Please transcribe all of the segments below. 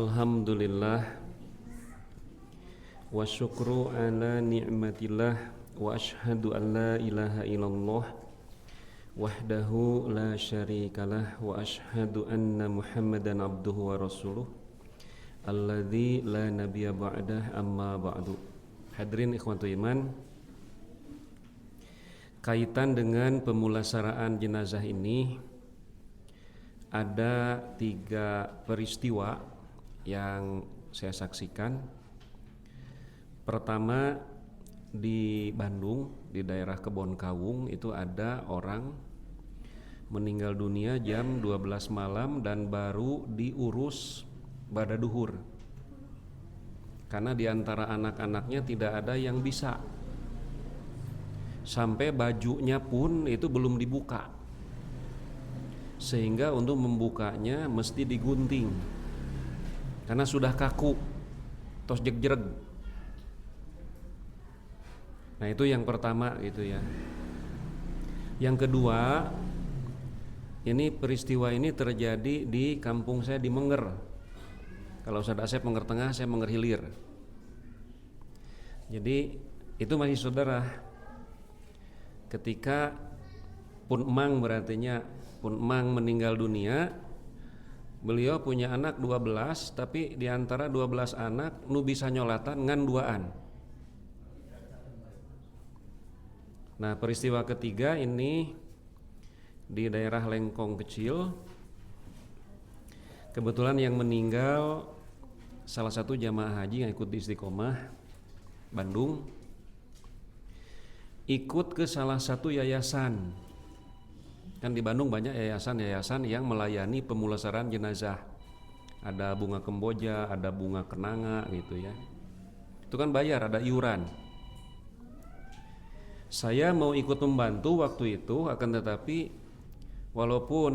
Alhamdulillah wa syukru ala ni'matillah wa ashhadu an la ilaha illallah wahdahu la syarikalah wa ashhadu anna Muhammadan abduhu wa rasuluh alladzi la nabiyya ba'dah amma ba'du. Hadirin ikhwatu iman, kaitan dengan pemulasaraan jenazah ini ada 3 peristiwa yang saya saksikan. Pertama, di Bandung, di daerah Kebon Kawung, itu ada orang meninggal dunia jam 12 malam dan baru diurus pada duhur, karena di antara anak-anaknya tidak ada yang bisa, sampai bajunya pun itu belum dibuka, sehingga untuk membukanya mesti digunting karena sudah kaku, tos jeg-jereg. Nah, itu yang pertama gitu ya. Yang kedua, ini peristiwa ini terjadi di kampung saya di Menger. Kalau Ustaz Asep Menger Tengah, saya Menger Hilir. Jadi itu masih saudara. Ketika Pun Emang, berartinya Pun Emang meninggal dunia, beliau punya anak 12, tapi diantara 12 anak nu bisa nyolatan ngan 2an. Nah, peristiwa ketiga ini di daerah Lengkong Kecil. Kebetulan yang meninggal salah satu jamaah haji yang ikut di Istiqomah Bandung, ikut ke salah satu yayasan. Kan di Bandung banyak yayasan-yayasan yang melayani pemulasaran jenazah. Ada bunga kemboja, ada bunga kenanga gitu ya. Itu kan bayar, ada iuran. Saya mau ikut membantu waktu itu, akan tetapi walaupun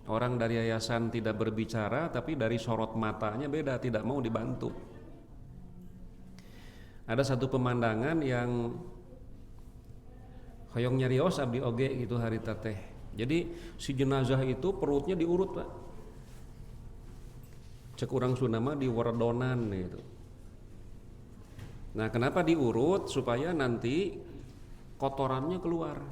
orang dari yayasan tidak berbicara, tapi dari sorot matanya beda, tidak mau dibantu. Ada satu pemandangan yang hoyong nyarios abdi oge gitu harita teh. Jadi si jenazah itu perutnya diurut, Pak. Cek urang Sunda di werdonan gitu. Nah, kenapa diurut? Supaya nanti kotorannya keluar.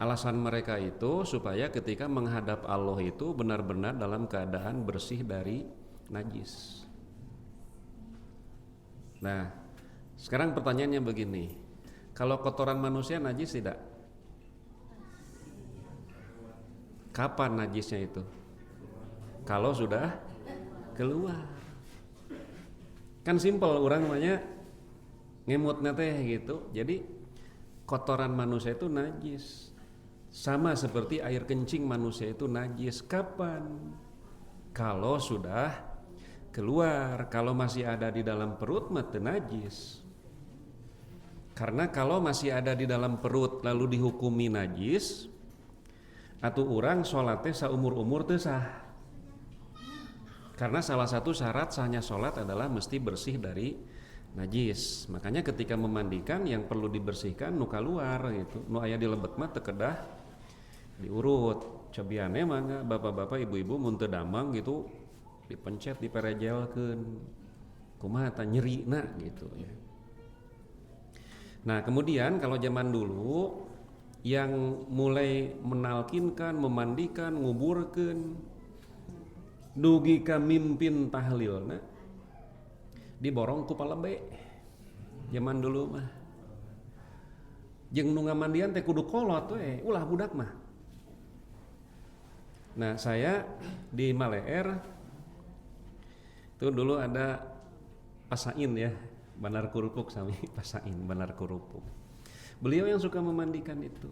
Alasan mereka itu supaya ketika menghadap Allah itu benar-benar dalam keadaan bersih dari najis. Nah, sekarang pertanyaannya begini. Kalau kotoran manusia najis tidak? Kapan najisnya itu? Kalau sudah keluar. Kan simpel, orang namanya ngemutnya teh gitu. Jadi kotoran manusia itu najis. Sama seperti air kencing manusia itu najis. Kapan? Kalau sudah keluar. Kalau masih ada di dalam perut mah teu najis. Karena kalau masih ada di dalam perut lalu dihukumi najis, atuh urang sholatnya saumur-umur teu sah. Karena salah satu syarat sahnya sholat adalah mesti bersih dari najis. Makanya ketika memandikan yang perlu dibersihkan nu kaluar gitu. Nu aya di lebet mah teu kedah diurut. Cobiane mangga bapak-bapak ibu-ibu mun teu damang gitu dipencet diperejelkeun. Kumaha tah nyerina gitu ya. Nah, kemudian kalau zaman dulu yang mulai menalkinkan, memandikan, nguburkeun, dugi ka mimpin tahlilna diborong ku palebe. Zaman dulu mah jeung nu ngamandian teh kudu kolot we, ulah budak mah. Nah, saya di Maleer itu dulu ada Pasain ya, Bandar Kurupuk sami Pasain Bandar Kurupuk. Beliau yang suka memandikan itu.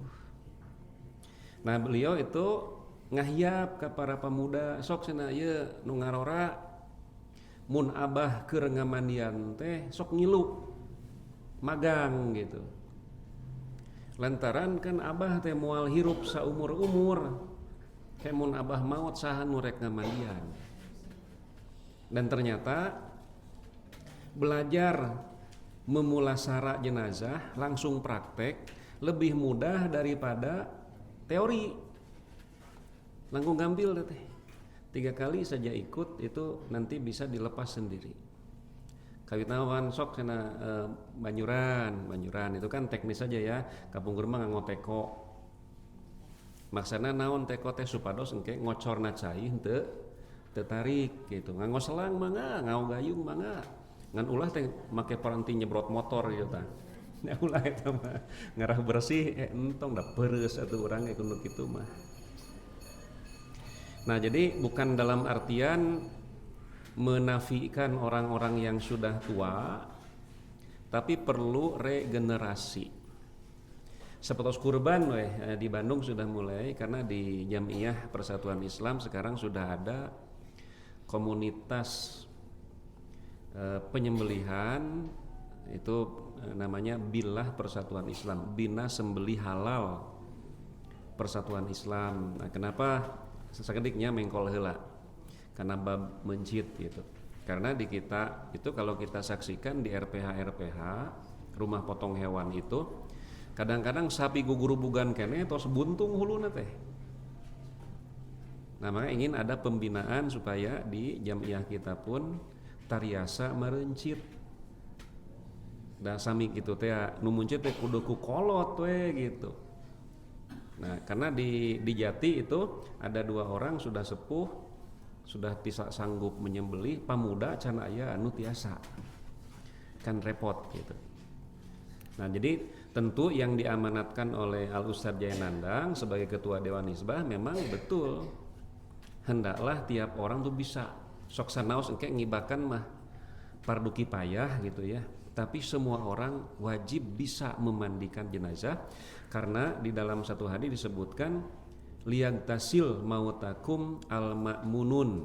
Nah, beliau itu ngahiap ke para pemuda, sok cenah ieu nu ngarora mun abah keur ngamandian teh sok ngilu magang gitu. Lantaran kan abah teh moal hirup saumur-umur. Kayak mun abah maot saha nu rek ngamandian. Dan ternyata belajar memulasara jenazah langsung praktek lebih mudah daripada teori. Langkung gampil teh. 3 kali saja ikut itu nanti bisa dilepas sendiri. Kawit naon sok cenah Banyuran itu kan teknis saja ya. Kapungkur mah nganggo teko. Maksana naon teko teh supados engke ngocorna cai henteu teu tarik gitu. Nganggo selang mangga, nganggo gayung mangga. Ngan ulah teh make paranti nyebrot motor gitu tah. Ya ulah eta mah ngarah bersih entong da peureus atuh urang kudu kitu mah. Nah, jadi bukan dalam artian menafikan orang-orang yang sudah tua, tapi perlu regenerasi. Seperti kurban di Bandung sudah mulai, karena di Jamiah Persatuan Islam sekarang sudah ada komunitas penyembelihan, itu namanya Bilah Persatuan Islam, Bina Sembelih Halal Persatuan Islam. Nah, kenapa sekediknya mengkol heula? Karena bab mencit gitu. Karena di kita itu kalau kita saksikan di RPH rumah potong hewan itu kadang-kadang sapi gugurubugan kene tos buntung huluna teh. Nah, maka ingin ada pembinaan supaya di jamiah kita pun tariasa merencit. Da sami kitu teh nu muncit teh kudu ku kolot we gitu. Nah, karena di Jati itu ada 2 orang sudah sepuh, sudah bisa sanggup menyembelih, pamuda can aya anu tiasa. Kan repot gitu. Nah, jadi tentu yang diamanatkan oleh Al Ustadz Jayanandang sebagai ketua Dewan Hizbah memang betul. Hendaklah tiap orang tuh bisa sok sanaos engke ngibakan mah fardu kifayah gitu ya. Tapi semua orang wajib bisa memandikan jenazah, karena di dalam satu hadis disebutkan liyagtasil mautakum al-ma'munun,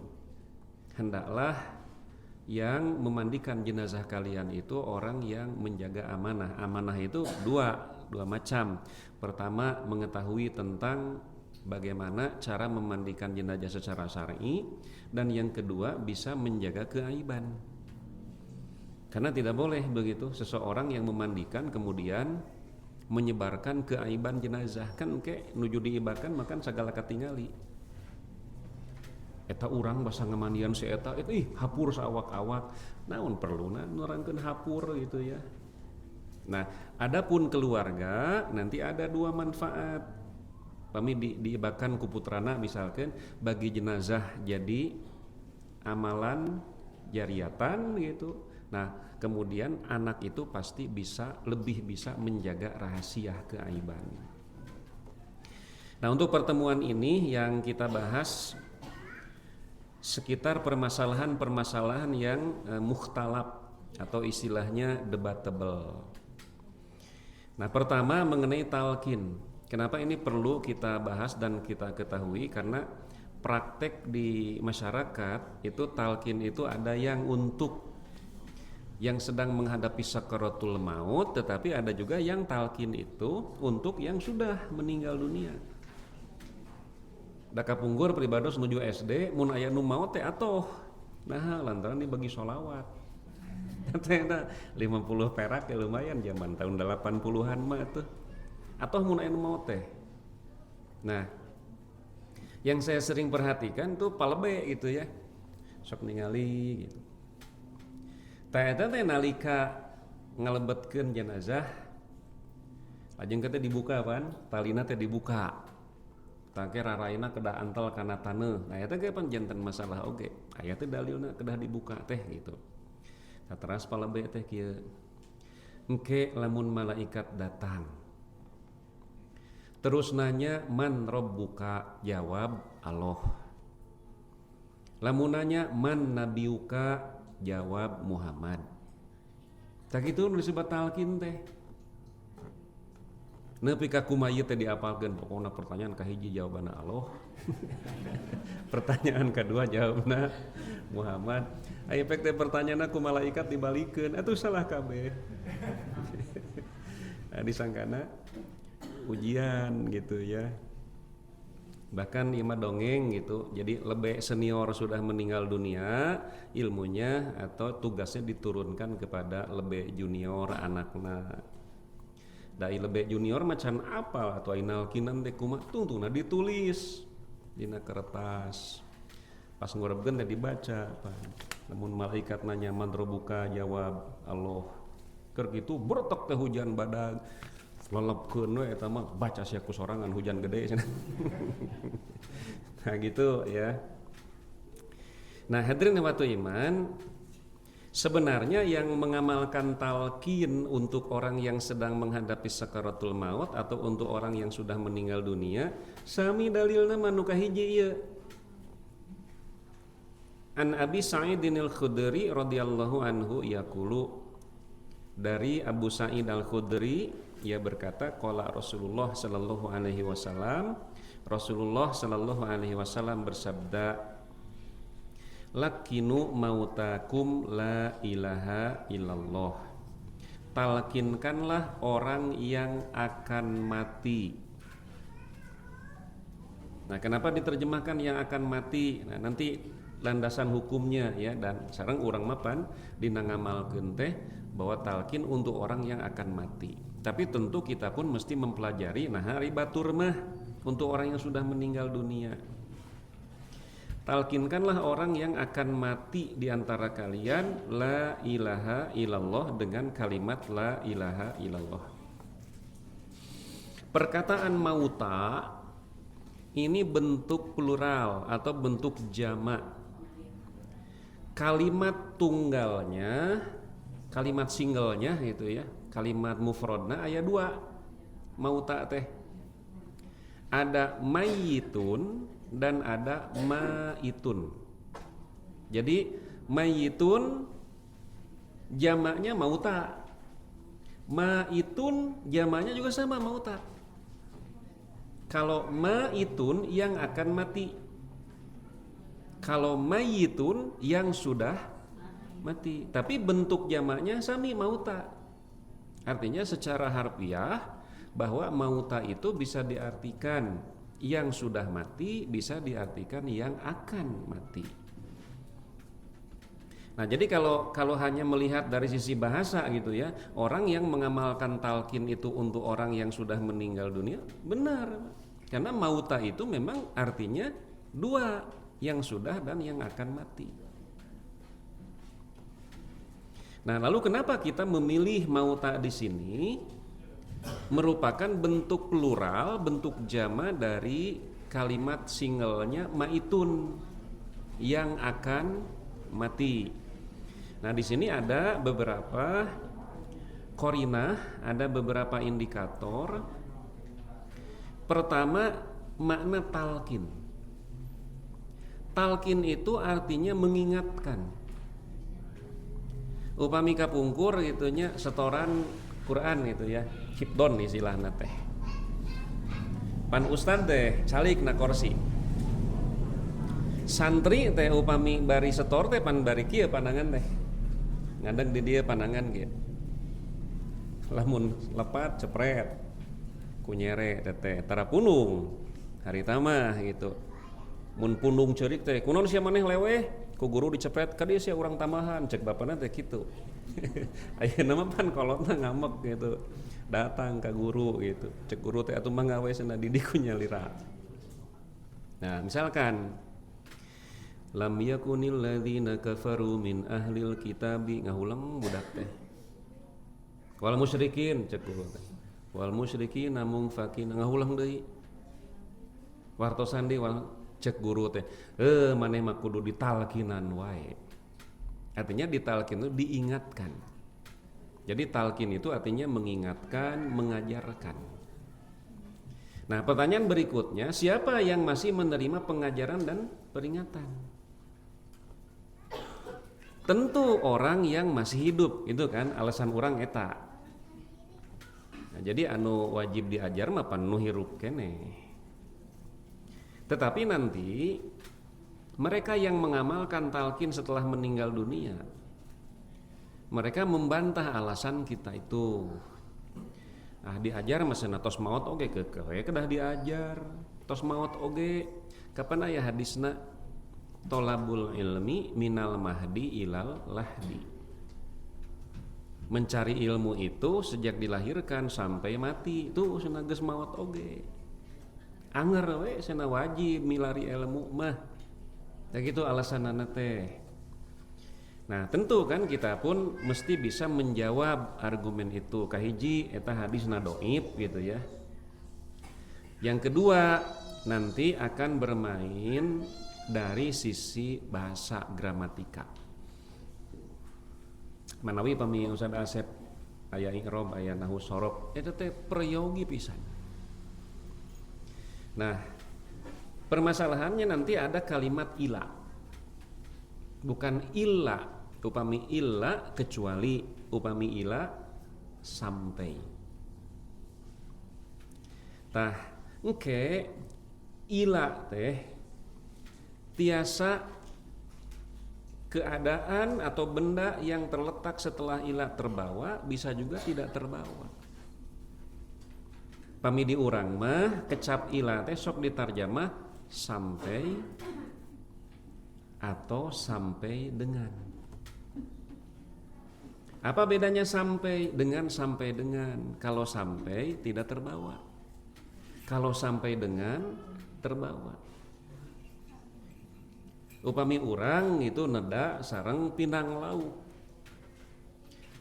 hendaklah yang memandikan jenazah kalian itu orang yang menjaga amanah. Amanah itu dua macam. Pertama, mengetahui tentang bagaimana cara memandikan jenazah secara syar'i, dan yang kedua bisa menjaga keaiban. Karena tidak boleh begitu seseorang yang memandikan kemudian menyebarkan keaiban jenazah. Kan ke nuju diibakan makan segala katingali. Eta urang basa ngamandian si eta itu hapur saawak-awak. Naon perluna nerangkeun hapur gitu ya. Nah, adapun keluarga nanti ada 2 manfaat. Pami diibakan ku putrana misalkan bagi jenazah jadi amalan jariatan gitu. Nah, kemudian anak itu pasti lebih bisa menjaga rahasia keaiban. Nah, untuk pertemuan ini yang kita bahas sekitar permasalahan-permasalahan yang mukhtalaf atau istilahnya debatable. Nah, pertama mengenai talqin. Kenapa ini perlu kita bahas dan kita ketahui? Karena praktek di masyarakat itu talqin itu ada yang untuk yang sedang menghadapi sakaratul maut, tetapi ada juga yang talqin itu untuk yang sudah meninggal dunia. Da kapungkur pribados nuju SD mun aya nu maot teh atoh. Nah, lantaran dibagi sholawat. Teh 50 perak ya lumayan zaman tahun 80-an mah tuh. Atoh mun aya nu maot teh. Nah, yang saya sering perhatikan tuh palebe gitu ya. Sok ningali gitu. Eta teh nalika ngalebetkeun jenazah lajeng teh dibuka pan, talina teh dibuka. Tangke raraina kedah antel kana taneuh. Nah eta ge pan janten masalah oge. Aya teh dalilna kedah dibuka teh gitu. Sateras palebe teh kieu. Engke lamun malaikat datang. Terus nanya man rabbuka, jawab Allah. Lamun nanya man nabiyuka, jawab Muhammad. Tak itu nu disebut talqin teh. Nepi ka kumaha teh diapalkeun, pokona pertanyaan kahiji jawabanna Allah. Pertanyaan kedua jawabna Muhammad. Aya efek teh pertanyaanna ku malaikat dibalikeun, atuh salah kabeh. Disangkana ujian gitu ya. Bahkan imah dongeng gitu, jadi lebih senior sudah meninggal dunia, ilmunya atau tugasnya diturunkan kepada lebih junior anakna. Dai lebih junior macan apal atau inal kinan teh kumaha tungtungna ditulis dina kertas. pas ngurebkeun teh dibaca pan. Namun malaikat nanya man rabbuka jawab Allah. Keur kitu bertek teh hujan badag. Lelepkeun we eta mah baca sia ku sorangan hujan gede cenah. Nah gitu ya. Nah hadirin waktu iman, sebenarnya yang mengamalkan talqin untuk orang yang sedang menghadapi sakaratul maut atau untuk orang yang sudah meninggal dunia, sami dalilna manu kahiji ieu. An Abi Sa'id al-Khudri radhiyallahu anhu yaqulu, dari Abu Sa'id al-Khudri ia berkata, qala Rasulullah sallallahu alaihi wasallam, Rasulullah sallallahu alaihi wasallam bersabda, lakinu mautakum la ilaha illallah. Talkinkanlah orang yang akan mati. Nah, kenapa diterjemahkan yang akan mati? Nah, nanti landasan hukumnya ya, dan sareng urang mapan dina ngamalkeun teh bahwa talkin untuk orang yang akan mati. Tapi tentu kita pun mesti mempelajari nah hari batur mah untuk orang yang sudah meninggal dunia. Talkinkanlah orang yang akan mati di antara kalian la ilaha illallah dengan kalimat la ilaha illallah. Perkataan mauta ini bentuk plural atau bentuk jamak. Kalimat tunggalnya, kalimat singlenya gitu ya, kalimat mufradna aya 2. Mauta teh ada mayyitun dan ada maitun. Jadi maitun jamaknya mauta, maitun jamaknya juga sama mauta. Kalau maitun yang akan mati, kalau maitun yang sudah mati. Tapi bentuk jamaknya sami mauta. Artinya secara harfiah bahwa mauta itu bisa diartikan yang sudah mati, bisa diartikan yang akan mati. Nah, jadi kalau hanya melihat dari sisi bahasa gitu ya, orang yang mengamalkan talqin itu untuk orang yang sudah meninggal dunia, benar. Karena mauta itu memang artinya 2, yang sudah dan yang akan mati. Nah, lalu kenapa kita memilih mauta di sini? Merupakan bentuk plural, bentuk jama dari kalimat singlenya maitun, yang akan mati. Nah, di sini ada beberapa qarinah, ada beberapa indikator. Pertama, makna talqin. Talqin itu artinya mengingatkan. Upami kapungkur gitunya setoran Quran gitu ya, hibdon istilahna teh. Pan ustad teh calik na kursi. Santri teh upami bari setor teh pan bari kieu pandangan teh. Ngadeg di dieu pandangan kieu. Lamun lepat cepret kunyere teh tara punung harita mah gitu. Mun punung ceurik teh kunaon sia maneh leweh ku guru dicepret ka dieu sia urang tamahan cek bapana teh kitu. Ayeuna mah pan kolotna ngamek gitu. Datang ke guru gitu. Cek guru teh atuh mah gawe cenah didiku nyalira. Nah, misalkan lam yakunil ladzina kafaru min ahlil kitabi ngahulang budak teh. Wal musyrikin cek guru teh. Wal musyrikin namung fakin ngahulang deui. Wartosan deui cek guru teh. Maneh mah kudu ditalkinan wae. Artinya ditalkin itu diingatkan. Jadi talqin itu artinya mengingatkan, mengajarkan. Nah, pertanyaan berikutnya, siapa yang masih menerima pengajaran dan peringatan? Tentu orang yang masih hidup, itu kan alasan orang eta. Nah, jadi anu wajib diajar mah pan nu hirup keneh. Tetapi nanti mereka yang mengamalkan talqin setelah meninggal dunia, mereka membantah alasan kita itu. Nah, diajar masena tos maot oge keukewe kedah diajar. Tos maot oge kapan aya hadisna tolabul ilmi minal mahdi ilal lahdi. Mencari ilmu itu sejak dilahirkan sampai mati itu cenah geus maot oge. Anger we cenah wajib milari ilmu mah. Ya gitu alasanana teh. Nah tentu kan kita pun mesti bisa menjawab argumen itu. Kahiji eta hadisna dhaif gitu ya. Yang kedua nanti akan bermain dari sisi bahasa gramatika. Manawi pami Ustaz Asep aya i'rab aya nahwu shorof eta teh prayogi pisan. Nah, permasalahannya nanti ada kalimat ila. Bukan illa, upami illa kecuali, upami ila sampai. Tah, engke ila teh tiasa keadaan atau benda yang terletak setelah ila terbawa bisa juga tidak terbawa. Pami di urang mah kecap ila teh sok ditarjamah sampai atau sampai dengan. Apa bedanya sampai dengan sampai dengan? Kalau sampai tidak terbawa. Kalau sampai dengan terbawa. Upami urang itu neda sareng pindang lauk.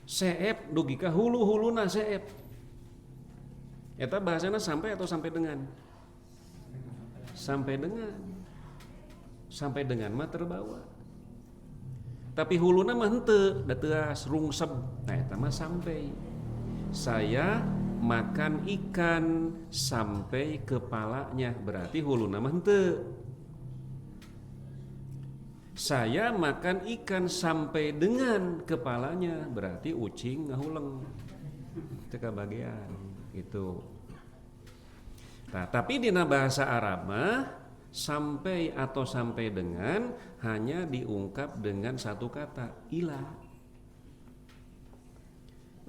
Seep dugi ka hulu-huluna seep. Eta bahasana sampai atau sampai dengan? Sampai dengan. Sampai dengan mah terbawa. Tapi huluna mah henteu, da teuas rungseb. Nah eta mah sampai. Saya makan ikan sampai kepalanya, berarti huluna mah henteu. Saya makan ikan sampai dengan kepalanya, berarti ucing ngahuleng. Itu kabagian gitu. Nah, tapi dina bahasa Arab mah sampai atau sampai dengan hanya diungkap dengan satu kata, ila.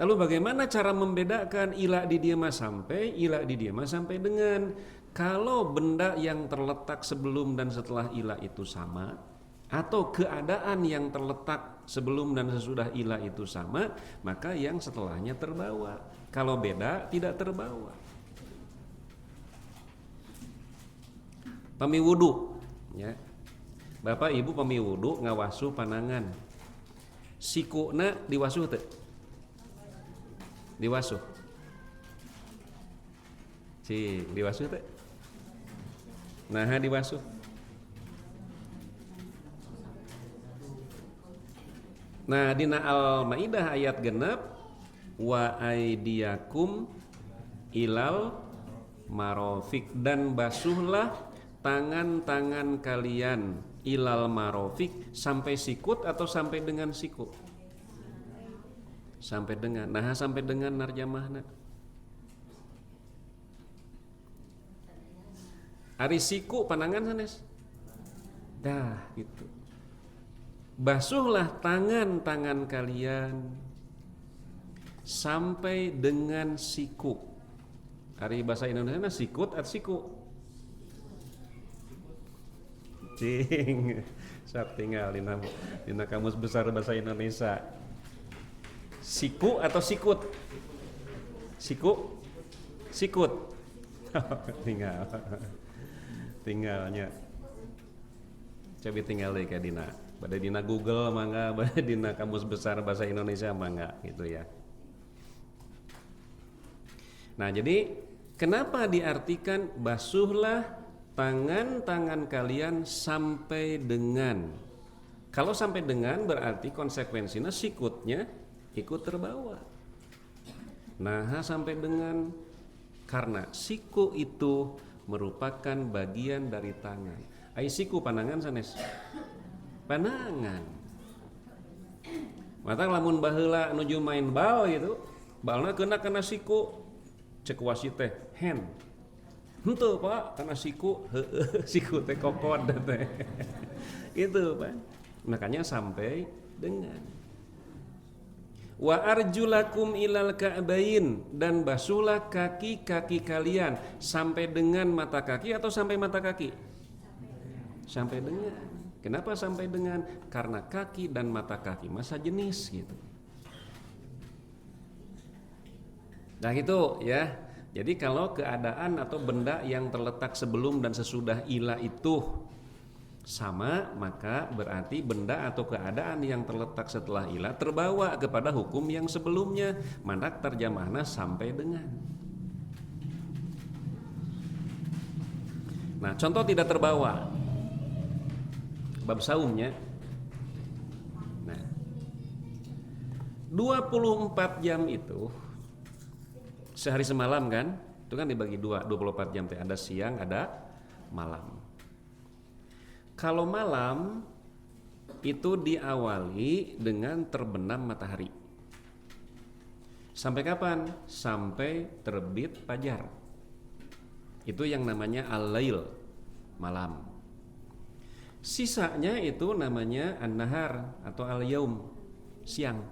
Lalu bagaimana cara membedakan ila di dia mah sampai, ila di dia mah sampai dengan? Kalau benda yang terletak sebelum dan setelah ila itu sama, atau keadaan yang terletak sebelum dan sesudah ila itu sama, maka yang setelahnya terbawa. Kalau beda tidak terbawa. Pami wudu ya. Bapak Ibu pami wudu ngawasuh panangan. Sikuna diwasuh teu? Diwasuh. Cing, diwasuh teu? Nah, diwasuh. Nah, dina Al-Maidah ayat genep wa aidiyakum ilal marofik, dan basuhlah tangan-tangan kalian ilal marofik, sampai sikut atau sampai dengan siku? Sampai dengan. Nah, sampai dengan narjamahna. Ari siku panangan sanes. Dah gitu. Basuhlah tangan-tangan kalian sampai dengan siku. Ari bahasa Indonesia sikut atau siku? Cing, sok tinggal dina kamus besar bahasa Indonesia. Siku atau sikut? Siku? Sikut. Tinggalnya. Coba tinggal deh kayak dina. Pada dina Google mangga, pada dina kamus besar bahasa Indonesia mangga gitu ya. Nah, jadi kenapa diartikan basuhlah tangan-tangan kalian sampai dengan? Kalau sampai dengan berarti konsekuensinya sikutnya ikut terbawa. Nah, sampai dengan karena siku itu merupakan bagian dari tangan. Ai siku panangan sanes. Panangan. Mata lamun baheula nuju main bal gitu, balna kena siku, cek wasit teh hand. Henteu Pak, karena siku siku teh kokod teh. Itu Pak. Makanya sampai dengan. Wa arjulakum ilal ka'bain, dan basuhlah kaki-kaki kalian sampai dengan mata kaki atau sampai mata kaki? Sampai dengan. Kenapa sampai dengan? Karena kaki dan mata kaki masa jenis gitu. Nah gitu ya. Jadi kalau keadaan atau benda yang terletak sebelum dan sesudah ila itu sama, maka berarti benda atau keadaan yang terletak setelah ilah terbawa kepada hukum yang sebelumnya. Mandak terjemahna sampai dengan. Nah, contoh tidak terbawa bab saumnya. Nah, 24 jam itu sehari semalam kan? Itu kan dibagi dua, 24 jam teh, ada siang, ada malam. Kalau malam itu diawali dengan terbenam matahari. Sampai kapan? Sampai terbit fajar. Itu yang namanya al-lail, malam. Sisanya itu namanya an-nahar atau al-yaum, siang.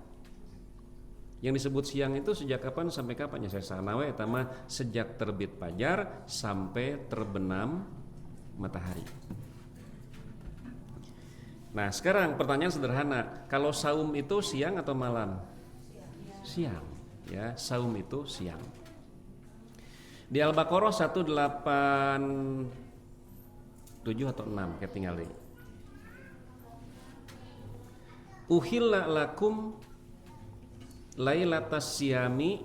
Yang disebut siang itu sejak kapan sampai kapan? Ya saya sanawe etama sejak terbit fajar sampai terbenam matahari. Nah, sekarang pertanyaan sederhana, kalau saum itu siang atau malam? Siang, ya, saum itu siang. Di Al-Baqarah 187 atau 6 kayak tinggal deh. Uhilla lakum lailatas siyami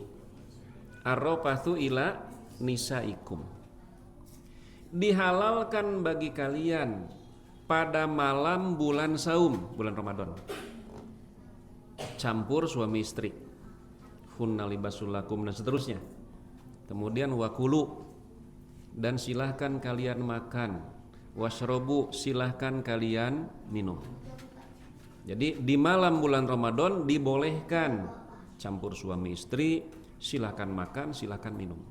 arrafatu ila nisaikum. Dihalalkan bagi kalian pada malam bulan saum, bulan Ramadan, campur suami istri, hunna libasul lakum dan seterusnya. Kemudian wakulu, dan silahkan kalian makan, washrobu, silahkan kalian minum. Jadi di malam bulan Ramadan dibolehkan campur suami istri, silahkan makan, silahkan minum.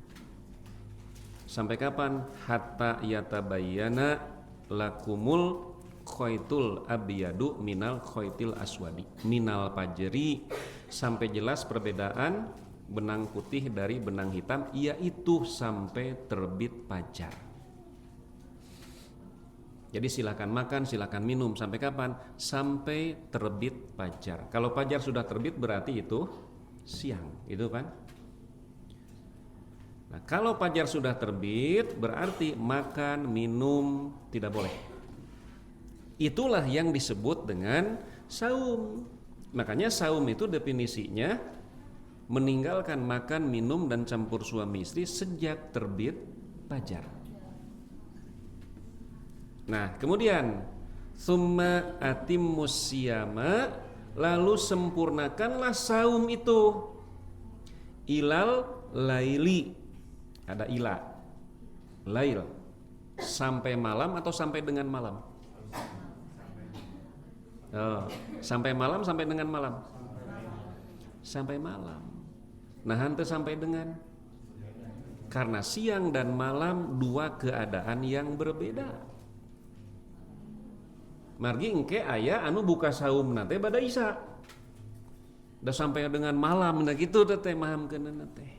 Sampai kapan? Hatta yatabayyana lakumul khaitul abyadu minal khaitil aswadi minal fajri, sampai jelas perbedaan benang putih dari benang hitam, yaitu sampai terbit fajar. Jadi silakan makan, silakan minum sampai kapan? Sampai terbit fajar. Kalau fajar sudah terbit berarti itu siang, itu kan? Nah, kalau fajar sudah terbit berarti makan, minum tidak boleh. Itulah yang disebut dengan saum. Makanya saum itu definisinya meninggalkan makan, minum dan campur suami istri sejak terbit fajar. Nah, kemudian summa atimmus siyama, lalu sempurnakanlah saum itu ilal laili. Ada ila, lail, sampai malam atau sampai dengan malam? Oh, sampai malam, sampai dengan malam? Sampai malam. Nah, hante sampai dengan? Karena siang dan malam dua keadaan yang berbeda. Margi engke aya anu buka saum nate bada isya. Da sampai dengan malam, nah gitu teh mahamkeunna teh.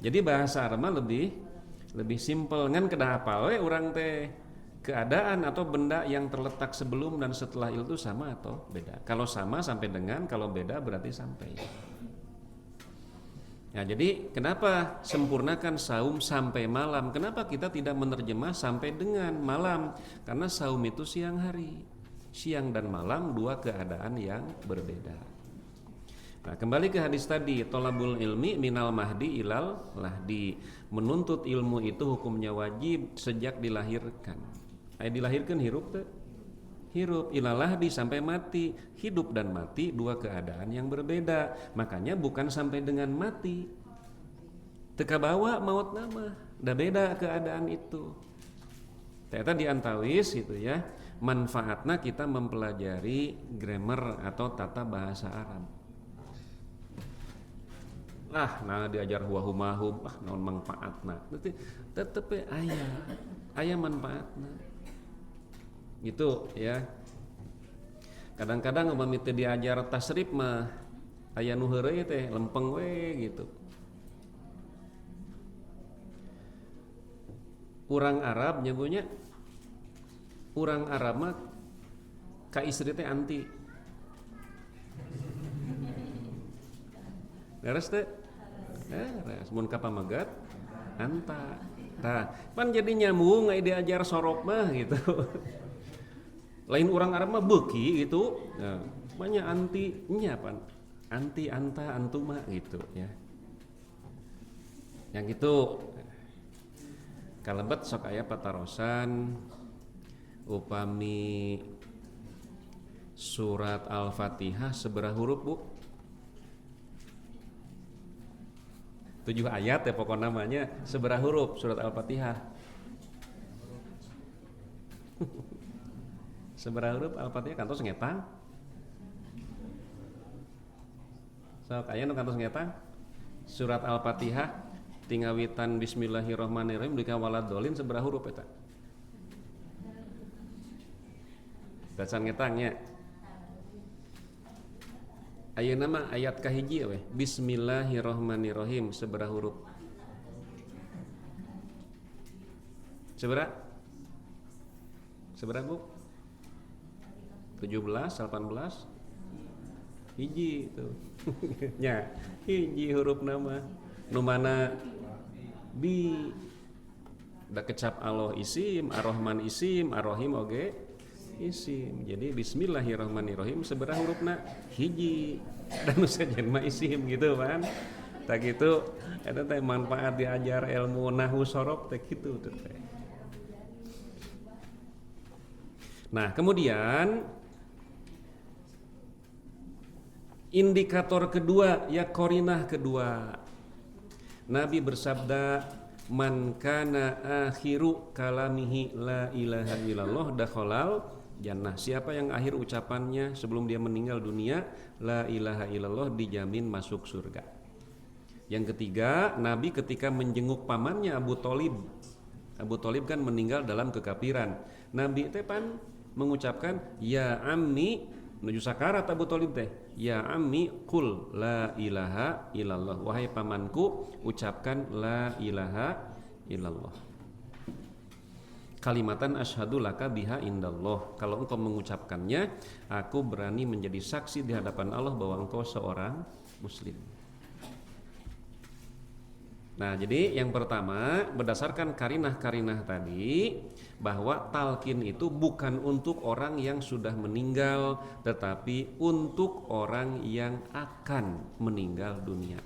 Jadi bahasa Arab lebih simpel, ngan kedah hafal we urang teh keadaan atau benda yang terletak sebelum dan setelah itu sama atau beda. Kalau sama sampai dengan, kalau beda berarti sampai. Nah, jadi kenapa sempurnakan saum sampai malam? Kenapa kita tidak menerjemah sampai dengan malam? Karena saum itu siang hari. Siang dan malam dua keadaan yang berbeda. Nah, kembali ke hadis tadi, tolabul ilmi minal mahdi ilal lahdi. Menuntut ilmu itu hukumnya wajib sejak dilahirkan. Dilahirkan hirup tuh, hirup ilal lahdi sampai mati. Hidup dan mati dua keadaan yang berbeda. Makanya bukan sampai dengan mati. Teka bawa maut nama, dah beda keadaan itu. Ternyata diantawis gitu ya. Manfaatnya kita mempelajari grammar atau tata bahasa Arab. Nah diajar huahumahum, naon manfaatna. Tetep aya manfaatna. Gitu ya. Kadang-kadang umpama teu diajar tasrif mah aya nu heureuy teh lempeng we gitu. Urang Arab nyebunya, urang Arab mah ka istri teh anti. Beres teh? Beres. Mun ka pamagat anta. Nah, pan jadi nyambung nggak diajar sorok mah gitu. Lain orang Arab mah beki gitu. Nah, banyak antinya pan. Anti anta antuma gitu ya. Yang itu kalebet sok aya patarosan upami surat Al-Fatihah seberapa huruf Bu? 7 ayat ya pokok namanya seberapa huruf surat Al-Fatihah? Seberapa huruf Al-Fatihah kantos ngetang? Sok aya nu kantos ngetang? Surat Al-Fatihah tingawitan bismillahirrahmanirrahim dikawalad dolin seberapa huruf eta? Dacan ngetangnya. Ayeuna mah ayat kahiji we. Bismillahirrahmanirrahim seberapa huruf? Seberapa? Seberapa Bu? 17, 18? Hiji itu. Nya, hiji huruf nama. Nu mana bi da kecap Allah isim, Ar-Rahman isim, Ar-Rahim oge isim. Jadi bismillahirrahmanirrahim seberapa hurufna? Hiji. Dan sajen mah isim gitu kan. Tak gitu eta teh manfaat diajar ilmu nahwu sorof teh kitu teh. Nah, kemudian indikator kedua ya korinah kedua. Nabi bersabda man kana akhiru kalamihi la ilaha illallah dakhalal jannah. Siapa yang akhir ucapannya sebelum dia meninggal dunia la ilaha illallah dijamin masuk surga. Yang ketiga, Nabi ketika menjenguk pamannya Abu Thalib. Abu Thalib kan meninggal dalam kekafiran. Nabi teh pan mengucapkan ya ammi menuju sakarat Abu Thalib teh ya ammi qul la ilaha illallah, wahai pamanku ucapkan la ilaha illallah, kalimatan asyhadu laka biha indallah. Kalau engkau mengucapkannya aku berani menjadi saksi di hadapan Allah bahwa engkau seorang muslim. Nah, jadi yang pertama berdasarkan karinah-karinah tadi bahwa talqin itu bukan untuk orang yang sudah meninggal tetapi untuk orang yang akan meninggal dunia.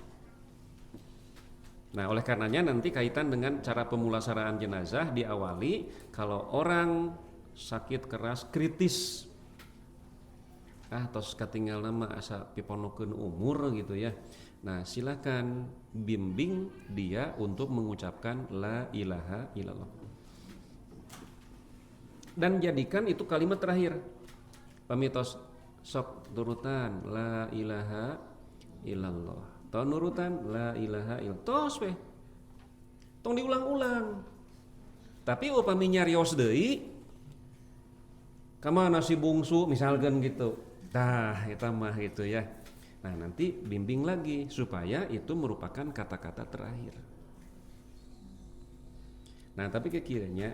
Nah, oleh karenanya nanti kaitan dengan cara pemulasaraan jenazah diawali kalau orang sakit keras kritis tos katinggal nama asa piponokeun umur gitu ya. Nah, silakan bimbing dia untuk mengucapkan la ilaha illallah. Dan jadikan itu kalimat terakhir. Pamitos sok turutan la ilaha illallah. Tong nurutan la ilaha illallah. Tos we. Tong diulang-ulang. Tapi upami nyarios deui kamana si bungsu misalkan gitu. Tah eta mah gitu ya. Nah, nanti bimbing lagi supaya itu merupakan kata-kata terakhir. Nah, tapi kekiranya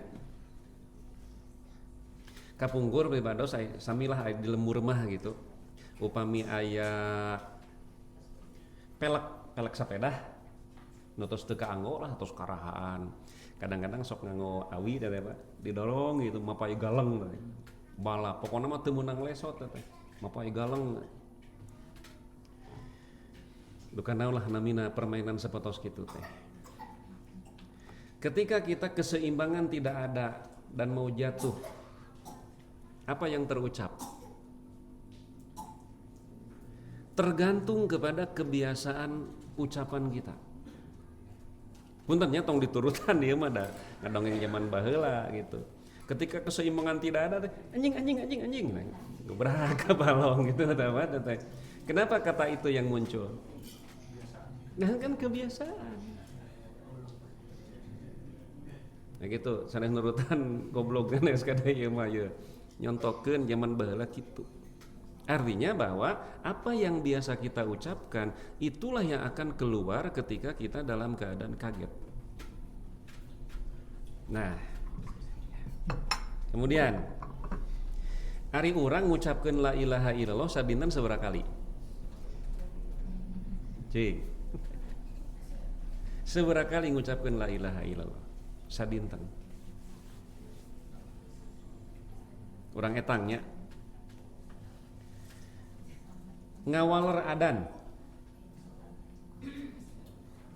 kapungkur pribados samilah di lembur mah gitu. Upami aya pelek sepeda nutus teu kaanggo lah tos karahaan. Kadang-kadang sok nganggo awi teh Pak, didorong gitu mapai galeng teh. Bala pokona mah teu meunang lesot teh. Mapai galeng. Bukan lah namina permainan sepotos gitu teh. Ketika kita keseimbangan tidak ada dan mau jatuh, apa yang terucap? Tergantung kepada kebiasaan ucapan kita. Puntennya tong diturutan dia mah da ngadongeng zaman baheula gitu. Ketika keseimbangan tidak ada anjing. Nah, gebraga balong gitu teh. Kenapa kata itu yang muncul? Nah, kan kebiasaan. Nah gitu, sanes nurutan goblok kan geus kada ieu mah ye. Nyontokeun zaman baheula kitu. Artinya bahwa apa yang biasa kita ucapkan itulah yang akan keluar ketika kita dalam keadaan kaget. Nah, kemudian ari urang ngucapkeun la ilaha illallah sadinten sabaraha kali? Cik. Seberapa kali ngucapkeun la ilaha illallah? sadinten. Urang etangnya ngawaler adan.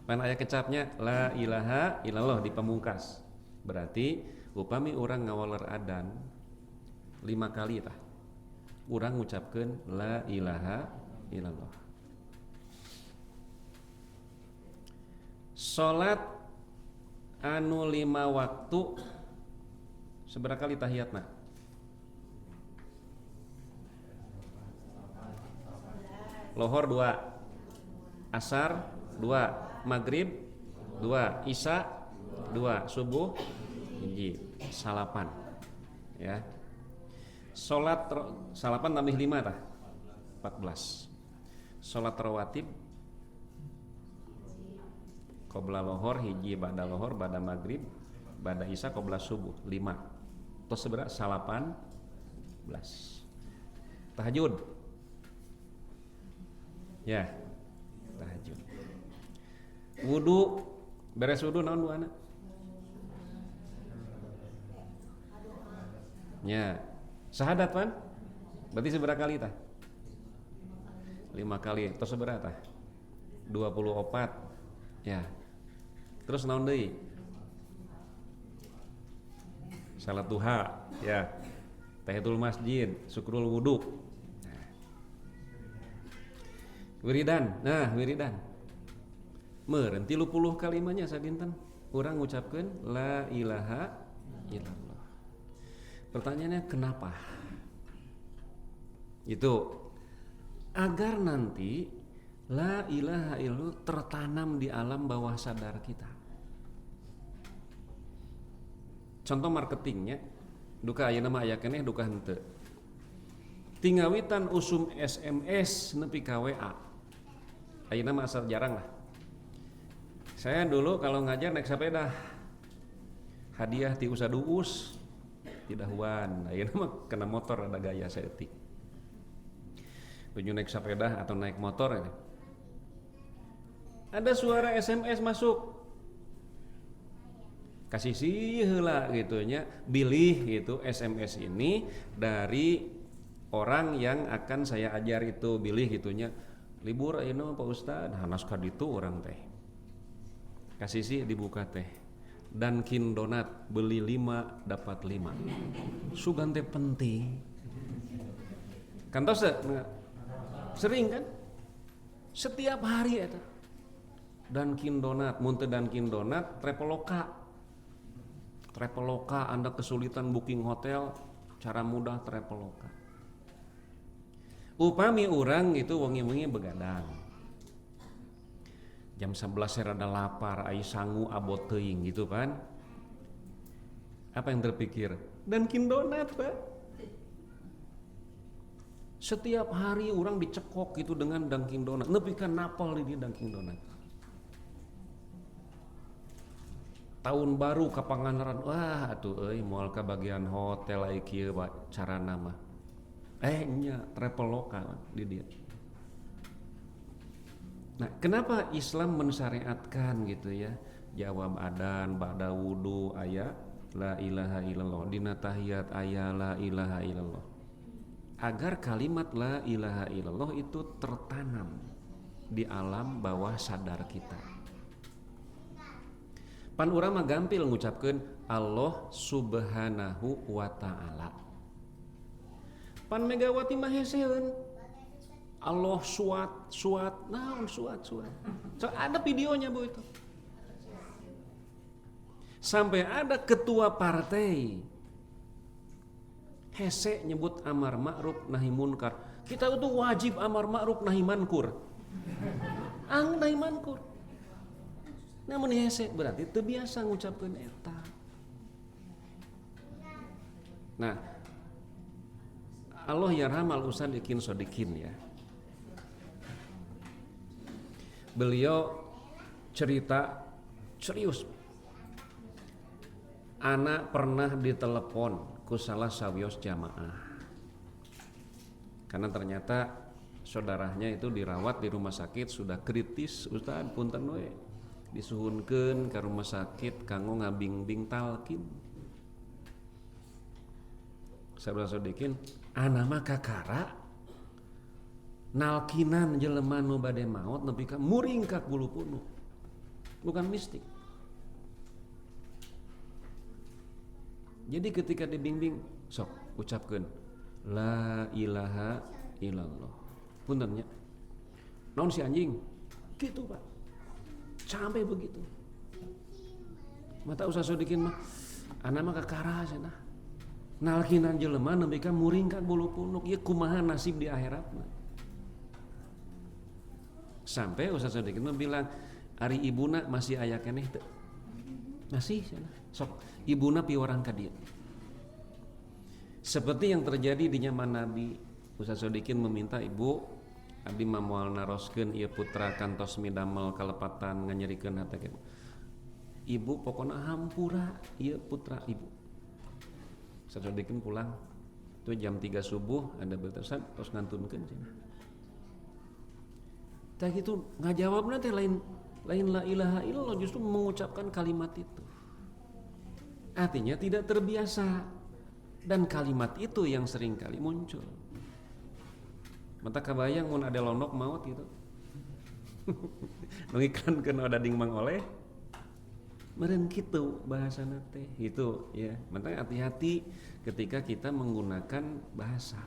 Pan aya kecapnya la ilaha illallah di pamungkas. Berarti upami urang ngawaler adan 5 kali tah. Urang ngucapkeun la ilaha illallah. Salat anu 5 waktu seberapa kali tahiyatna? Lohor 2, asar 2, maghrib 2, isya 2, subuh 1, salapan. Ya. Salat salapan tambah 5 tah? 14. Salat rawatib qobla lohor 1, ba'da lohor, ba'da maghrib, ba'da isya, qobla subuh 5. Terus seberapa? 18. Tahajud. Ya, tahajud. Wudu, beres wudu naon duana? Ya, syahadat kan? Berarti seberapa kali tah? 5 kali. Terus seberapa tah? 24. Ya. Terus naon deui? Salat duha, ya. Tahiyatul masjid, syukrul wudu. Wiridan. Nah, wiridan. Meureun 30 kalimanya sadinten urang ngucapkeun la ilaha illallah. Pertanyaannya kenapa? Itu agar nanti la ilaha illallah tertanam di alam bawah sadar kita. Contoh marketingnya, duka ayeuna mah aya keneh duka henteu. Tingawitan usum SMS nepi ka WA. Ayeuna mah asal jarang lah. Saya dulu kalau ngajar naik sepeda, hadiah ti Ustad Uus tidak huan. Ayeuna mah kena motor ada gaya setik. Tujuh naik sepeda atau naik motor ini. Ada suara SMS masuk. Kasih sih heula gitu nya, pilih gitu SMS ini dari orang yang akan saya ajar itu, pilih gitunya. Libur ayeuna Pak Ustad, hanas ka ditu urang teh. Kasih sih dibuka teh. Dunkin Donat beli 5 dapat 5. Sugan teh penting. Kantos sering kan? Setiap hari eta. Dunkin Donat, mun teu Dunkin Donat, Traveloka. Traveloka Anda kesulitan booking hotel, cara mudah Traveloka. Upami urang itu wengi-wengi begadang. Jam 11 saya rada lapar, ai sangu abot teuing gitu kan. Apa yang terpikir? Dunkin Donat, Pak. Setiap hari orang dicekok gitu dengan Dunkin Donat. Nepi ka napal di Dunkin Donat. Tahun baru ka Pangandaran, wah atuh euy moal ka bagian hotel ai kieu carana mah. Nya Traveloka di dia. Nah, kenapa Islam mensyariatkan gitu ya? Jawab adan, ba'da wudu aya la ilaha illallah, dina tahiyat aya la ilaha illallah. Agar kalimat la ilaha illallah itu tertanam di alam bawah sadar kita. Pan urang mah gampil ngucapkeun Allah subhanahu wa ta'ala. Pan Megawati mah heseun Allah suat naon suat. So, ada videonya Bu itu. Sampai ada ketua partai hese nyebut amar ma'ruf nahi munkar. Kita itu wajib amar ma'ruf nahi mankur. Nahi mankur. Namun hese berarti teu biasa ngucapkeun eta. Nah, Allah yarham al-Ustad Ikin Sodikin ya. Beliau cerita serius. Anak pernah ditelepon ku salah sawios jamaah. Karena ternyata saudaranya itu dirawat di rumah sakit sudah kritis, Ustad punten we. disuhunkeun ka rumah sakit kanggo ngabingbing talkin. Saudara-saudara ana mah kakara nalkinan jelema nu bade maot nepi ka muring ka 10 punuk. Bukan mistik. Jadi ketika dibimbing sok ucapkeun la ilaha illallah. Puntennya. Naon si anjing? Gitu, Pak. Sampai begitu. Mata usah sodikin mah ana mah kakara cenah. Nalkinan jelema nepi ka muring ka 10 punuk. Ieu kumaha nasib di akhiratna. Sampai usah sodikin mah bilang ari ibuna masih aya keneh teu? Masih cenah. Sok ibuna piwarang ka dieu. Seperti yang terjadi di zaman Nabi, Ustaz Sodikin meminta ibu abdi moal naroskeun ieu putra kantos midamel kalepatan nganyerikeun hate ibu pokona hampura ieu putra ibu. Ustaz Sodikin pulang itu jam 3 subuh ada batasan terus ngantunkeun cenah. Tah kitu ngajawabna teh lain la ilaha illallah, justru mengucapkan kalimat itu. Artinya tidak terbiasa. Dan kalimat itu yang sering kali muncul. Mata kabayang mun ada lonok maut gitu. Nu iklankeun ada ding mang oleh. Meureun kitu bahasana teh. Gitu ya. Maka hati-hati ketika kita menggunakan bahasa.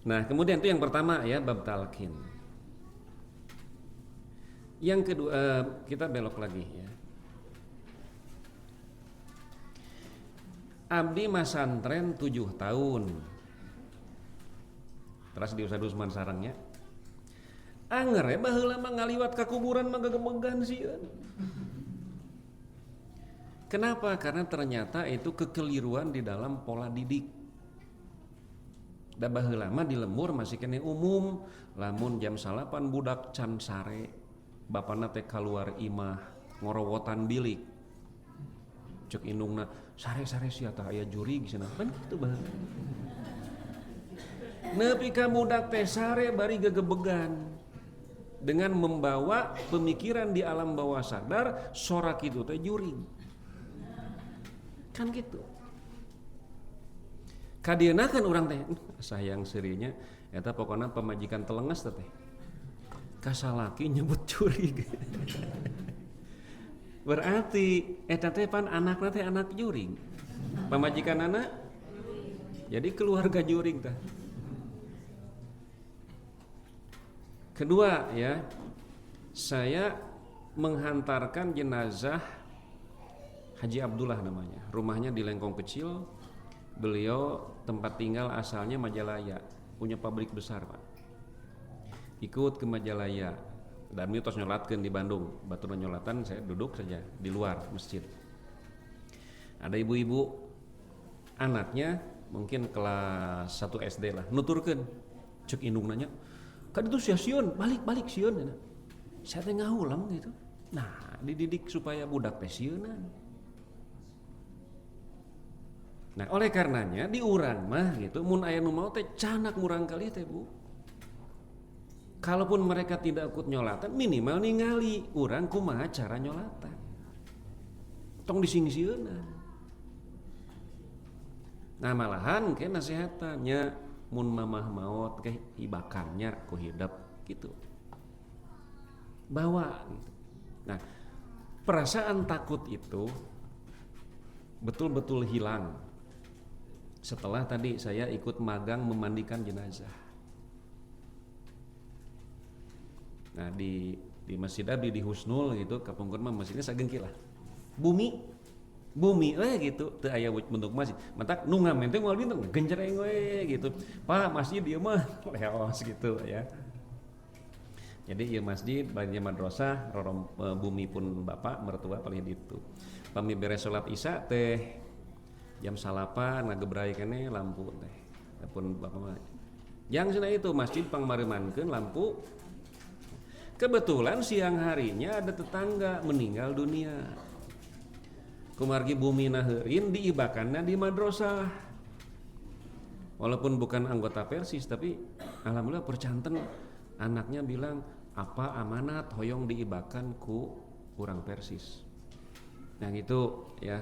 Nah, kemudian itu yang pertama ya, bab talqin. Yang kedua, kita belok lagi ya. Abdi masantren 7 tahun. Terus di Ustaz Usman sarangnya. Anger baheula mah ngaliwat ka kuburan mah gegemegan sieun. Kenapa? Karena ternyata itu kekeliruan di dalam pola didik. Da baheula mah di lembur masih kene umum, lamun jam 8 budak can sare, bapana teh kaluar imah ngorowotan bilik. Cek indungna sare-sare sia tah aya jurig cenah kan kitu baheula. Nepi ka budak teh sare bari gegebegan dengan membawa pemikiran di alam bawah sadar sorak itu teh jurig. Kan gitu. Kadieuna kan urang teh sayang serinya eta pokona pemajikan telenges teh. Kasalaki nyebut jurig. Berarti eta teh pan anakna teh anak juring. Pamajikan anak jadi keluarga juring tah. Kedua ya, saya menghantarkan jenazah Haji Abdullah namanya. Rumahnya di Lengkong Kecil. Beliau tempat tinggal asalnya Majalaya, punya pabrik besar, Pak. Ikut ke Majalaya. Dan mitos nyolatkeun di Bandung, batur nyolatan saya duduk saja di luar masjid. Ada ibu-ibu anaknya mungkin kelas 1 SD lah, nuturkeun. Cek indung nanya, "Kan itu sia sieun, balik sieun." Saya teh ngahulang gitu. Nah, dididik supaya budak teh sieunan. Nah, oleh karenanya di urang mah gitu, mun aya nu mau teh canak murang kali teh, Bu. Kalaupun mereka tidak ikut nyolatan, minimal ningali urang kumaha cara nyolatan. Tong dising-sieunna. Nah, malahan ke nasihatannya mun mamah maot ke ibakannya ku hidap gitu. Bawa gitu. Nah, perasaan takut itu betul-betul hilang setelah tadi saya ikut magang memandikan jenazah. Nah di Masjid Abdi di Husnul gitu kapungkur mah masjidnya sagengki lah. Bumi gitu teu aya bentuk masjid. Matak nu ngamen teh moal dinten genjreng we gitu. Pak masjid ieu mah leos gitu ya. Jadi ieu masjid bari madrasah rorom bumi pun bapak mertua paling ditu. Pami beres salat Isya teh jam 8 ngagebrai keneh lampu teh. Pun bapak mah. Yang cenah itu masjid pangmareumankeun lampu. Kebetulan siang harinya ada tetangga meninggal dunia. Kumargi bumi naheurin diibakanna di madrasah. Walaupun bukan anggota Persis tapi alhamdulillah percanten anaknya bilang, apa amanat hoyong diibakan ku urang Persis. Yang itu ya.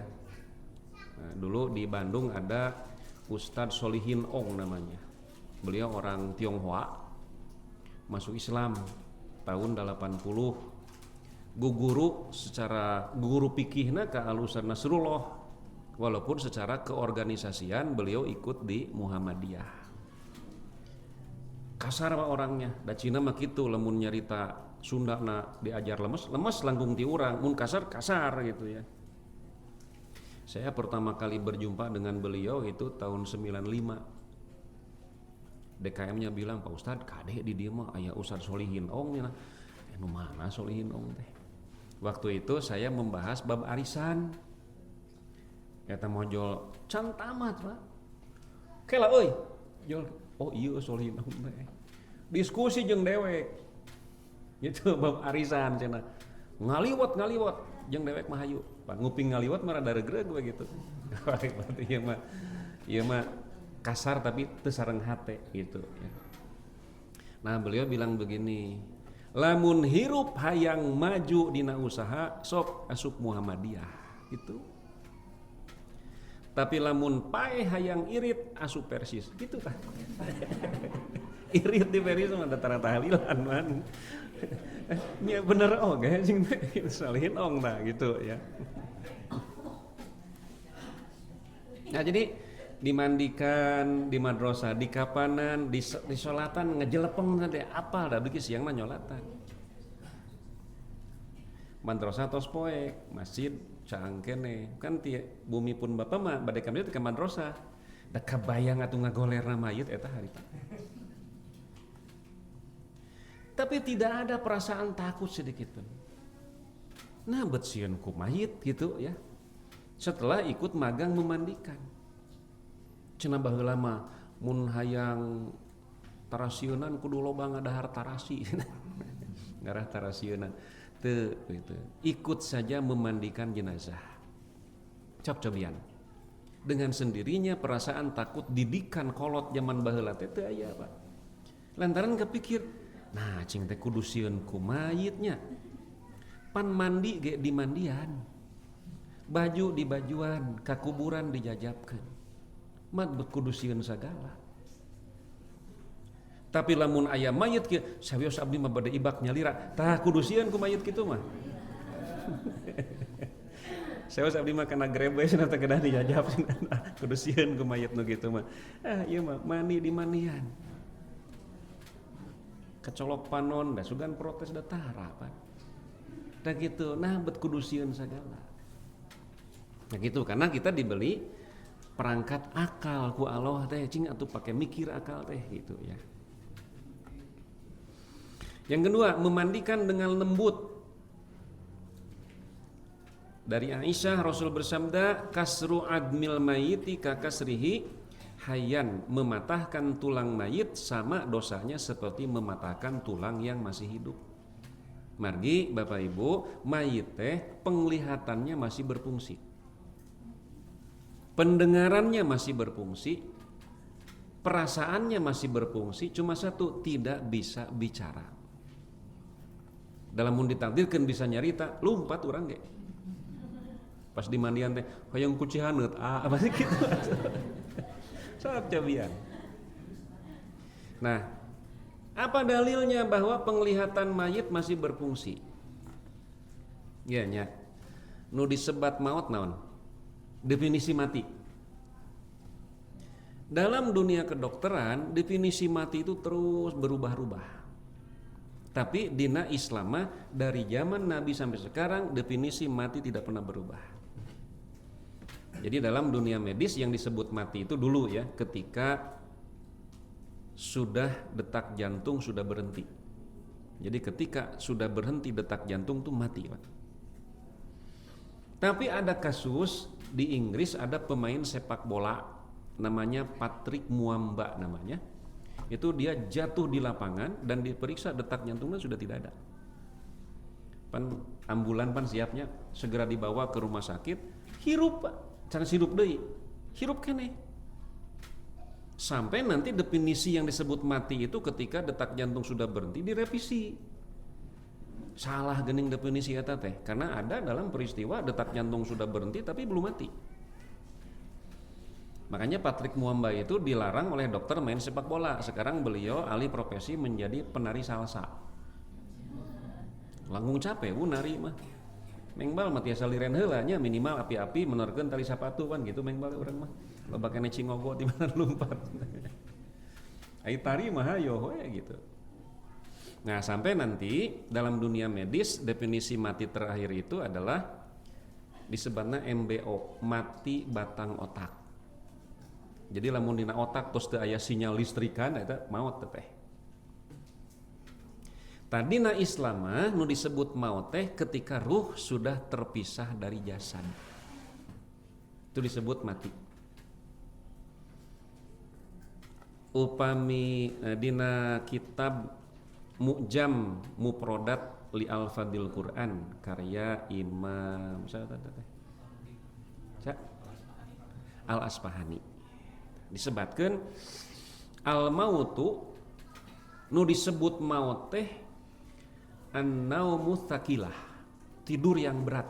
Nah, dulu di Bandung ada Ustadz Solihin Ong namanya. Beliau orang Tionghoa, masuk Islam tahun 80. Guru pikihna ka Al Ustadz Nasrullah, walaupun secara keorganisasian beliau ikut di Muhammadiyah. Kasar mah orangnya, da Cina mah kitu, lamun nyarita Sundana diajar lemes langkung ti urang, mun kasar gitu ya. Saya pertama kali berjumpa dengan beliau itu tahun 95. DKM-nya bilang, "Pak Ustadz, kade di dieu mah aya Ustadz Solihin Ong nya." Nu mana Solihin Ong teh? Waktu itu saya membahas bab arisan. Eta mojol can tamat, Pak. Kela euy. Jol, oh iya Solihin Ong teh. Diskusi jeung dewek. Gitu bab arisan cenah. Ngaliwat jeung dewek mah hayu. Pak nguping ngaliwat mah rada regreg begitu. Berarti ieu mah kasar tapi teu sareng hate gitu ya. Nah, beliau bilang begini, lamun hirup hayang maju dina usaha sok asup Muhammadiyah gitu. Tapi lamun pae hayang irit asup Persis gitu kan. Irit di Persis mah tara tahlilan man. Ya bener oge jeung Solihin Ong tah gitu ya. Nah, jadi dimandikan di madrasah, di kapanan, di sholatan ngejelepeng teh apal da beuki siang mah nyolatan. Madrasah tos poek, masjid caang keneh. Kan ti bumi pun Bapa mah bade ka masjid ka madrasah. Da kabayang atuh ngagolerna mayit eta harita. Tapi tidak ada perasaan takut sedikit pun. Nah, bet sieun ku mayit gitu ya. Setelah ikut magang memandikan. Cenah baheula mah mun hayang tarasieunan kudu loba ngadahar tarasi. Ngarah tarasieunan teu gitu. Ikut saja memandikan jenazah. Cop-cobian. Dengan sendirinya perasaan takut didikan kolot zaman baheula teh teu aya, Pak. Lantaran kepikir, nah cing teh kudu sieun ku mayitnya. Pan mandi ge di mandian. Baju di bajuan, kakuburan dijajabkeun. Mat kudu sieun sagala. Tapi lamun aya mayit kieu, sawios abdi mah bade ibak nyalira, tah kudu sieun ku mayit kitu mah. Sawios abdi mah kana grebe cenah teh kedah dijajab cenah. Kudu sieun ku mayit nu kitu mah. Ieu mah mani di mandian. Kecolok panon da sugan protes da tarapan. Da gitu, nah bet kudu sieun sagala. Nah gitu, karena kita dibeli perangkat akal ku Allah teh cing atuh pake mikir akal teh gitu ya. Yang kedua, memandikan dengan lembut. Dari Aisyah Rasul bersabda, kasru admil mayiti kakasrihi hayyan, mematahkan tulang mayit sama dosanya seperti mematahkan tulang yang masih hidup. Margi Bapak Ibu, mayit teh penglihatannya masih berfungsi. Pendengarannya masih berfungsi, perasaannya masih berfungsi, cuma satu, tidak bisa bicara. Dalam mun ditakdirkeun bisa nyarita, lumpat urang ge. Pas di mandian teh, hoyong kucihaneut, masih gitu. Sok cobian. Nah, apa dalilnya bahwa penglihatan mayit masih berfungsi? Ya nya. Nu disebat maut naon? Definisi mati. Dalam dunia kedokteran, definisi mati itu terus berubah-ubah. Tapi dina Islam dari zaman Nabi sampai sekarang definisi mati tidak pernah berubah. Jadi dalam dunia medis yang disebut mati itu dulu ya, ketika sudah detak jantung sudah berhenti. Jadi ketika sudah berhenti detak jantung tuh mati, Pak. Tapi ada kasus di Inggris, ada pemain sepak bola namanya Patrick Muamba namanya. Itu dia jatuh di lapangan dan diperiksa detak jantungnya sudah tidak ada. Pan ambulan pan siapnya segera dibawa ke rumah sakit, hirup Pak, cara hirup deui. Hirup keneh. Sampai nanti definisi yang disebut mati itu ketika detak jantung sudah berhenti direvisi. salah gening definisi eta teh, karena ada dalam peristiwa detak jantung sudah berhenti tapi belum mati. Makanya Patrick Muamba itu dilarang oleh dokter main sepak bola. Sekarang beliau alih profesi menjadi penari salsa. Langgung capek nari mah. Mengbal mah tiasa liren heula nya minimal api-api menerkeun tali sapatu kan gitu mengbal urang mah. Loba kene cingogo di mana lompat. Ai tari mah hayo we gitu. Nah, sampai nanti dalam dunia medis definisi mati terakhir itu adalah disebutnya MBO, mati batang otak. Jadi lamun dina otak tos teu aya sinyal listrikan eta maot teh. Tadina Islam nu disebut maut teh ketika ruh sudah terpisah dari jasad. Itu disebut mati. Upami dina kitab Mu'jam Mufradat li Al-Fadil Quran karya Imam Al-Asfahani disebutkan al-mautu nu disebut maut teh an-naumu tsaqilah, tidur yang berat.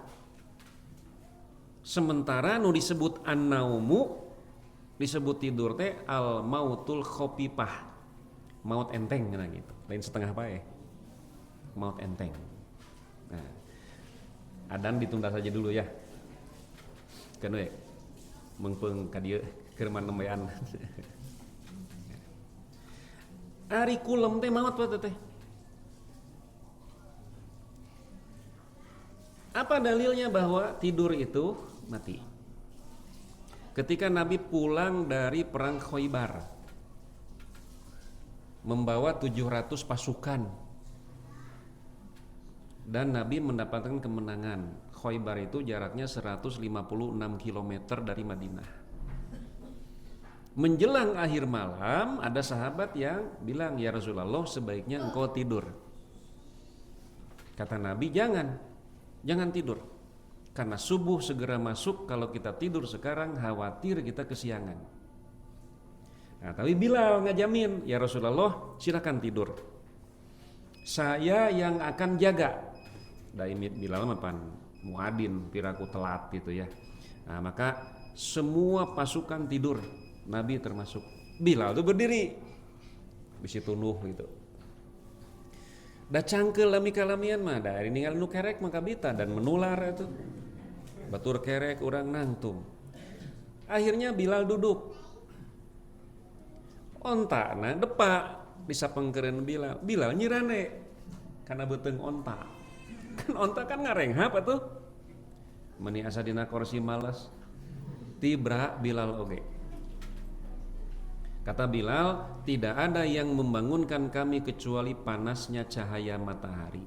Sementara nu disebut an-naumu disebut tidur teh al-mautul khafifah, maut enteng nah gitu. Lain setengah pae. Maut enteng. Nah, adan ditunda saja dulu ya. Kan we mengpeung ka dieu keur manembean. Ari kulem teh maot wae teh. Apa dalilnya bahwa tidur itu mati? Ketika Nabi pulang dari perang Khaybar membawa 700 pasukan dan Nabi mendapatkan kemenangan. Khaybar itu jaraknya 156 km dari Madinah. Menjelang akhir malam ada sahabat yang bilang, "Ya Rasulullah, sebaiknya engkau tidur." Kata Nabi, jangan tidur. Karena subuh segera masuk, kalau kita tidur sekarang khawatir kita kesiangan. Nah, tapi Bilal ngajamin, "Ya Rasulullah, silakan tidur. Saya yang akan jaga." Daimit Bilal mapan muadin piraku telat gitu ya. Nah, maka semua pasukan tidur, Nabi termasuk. Bilal tuh berdiri bisi tunuh gitu. Da cangkeul lami kalamian mah da ningali nu kerek maka bita dan menular itu. Batur kerek urang nangtung. Akhirnya Bilal duduk. Ontana depa disapengkereun Bilal. Bilal nyirane karena beuteung onta. Kan onta kan ngarenghap atuh. Mani asa dina kursi malas. Tibra Bilal oge. Kata Bilal, tidak ada yang membangunkan kami kecuali panasnya cahaya matahari.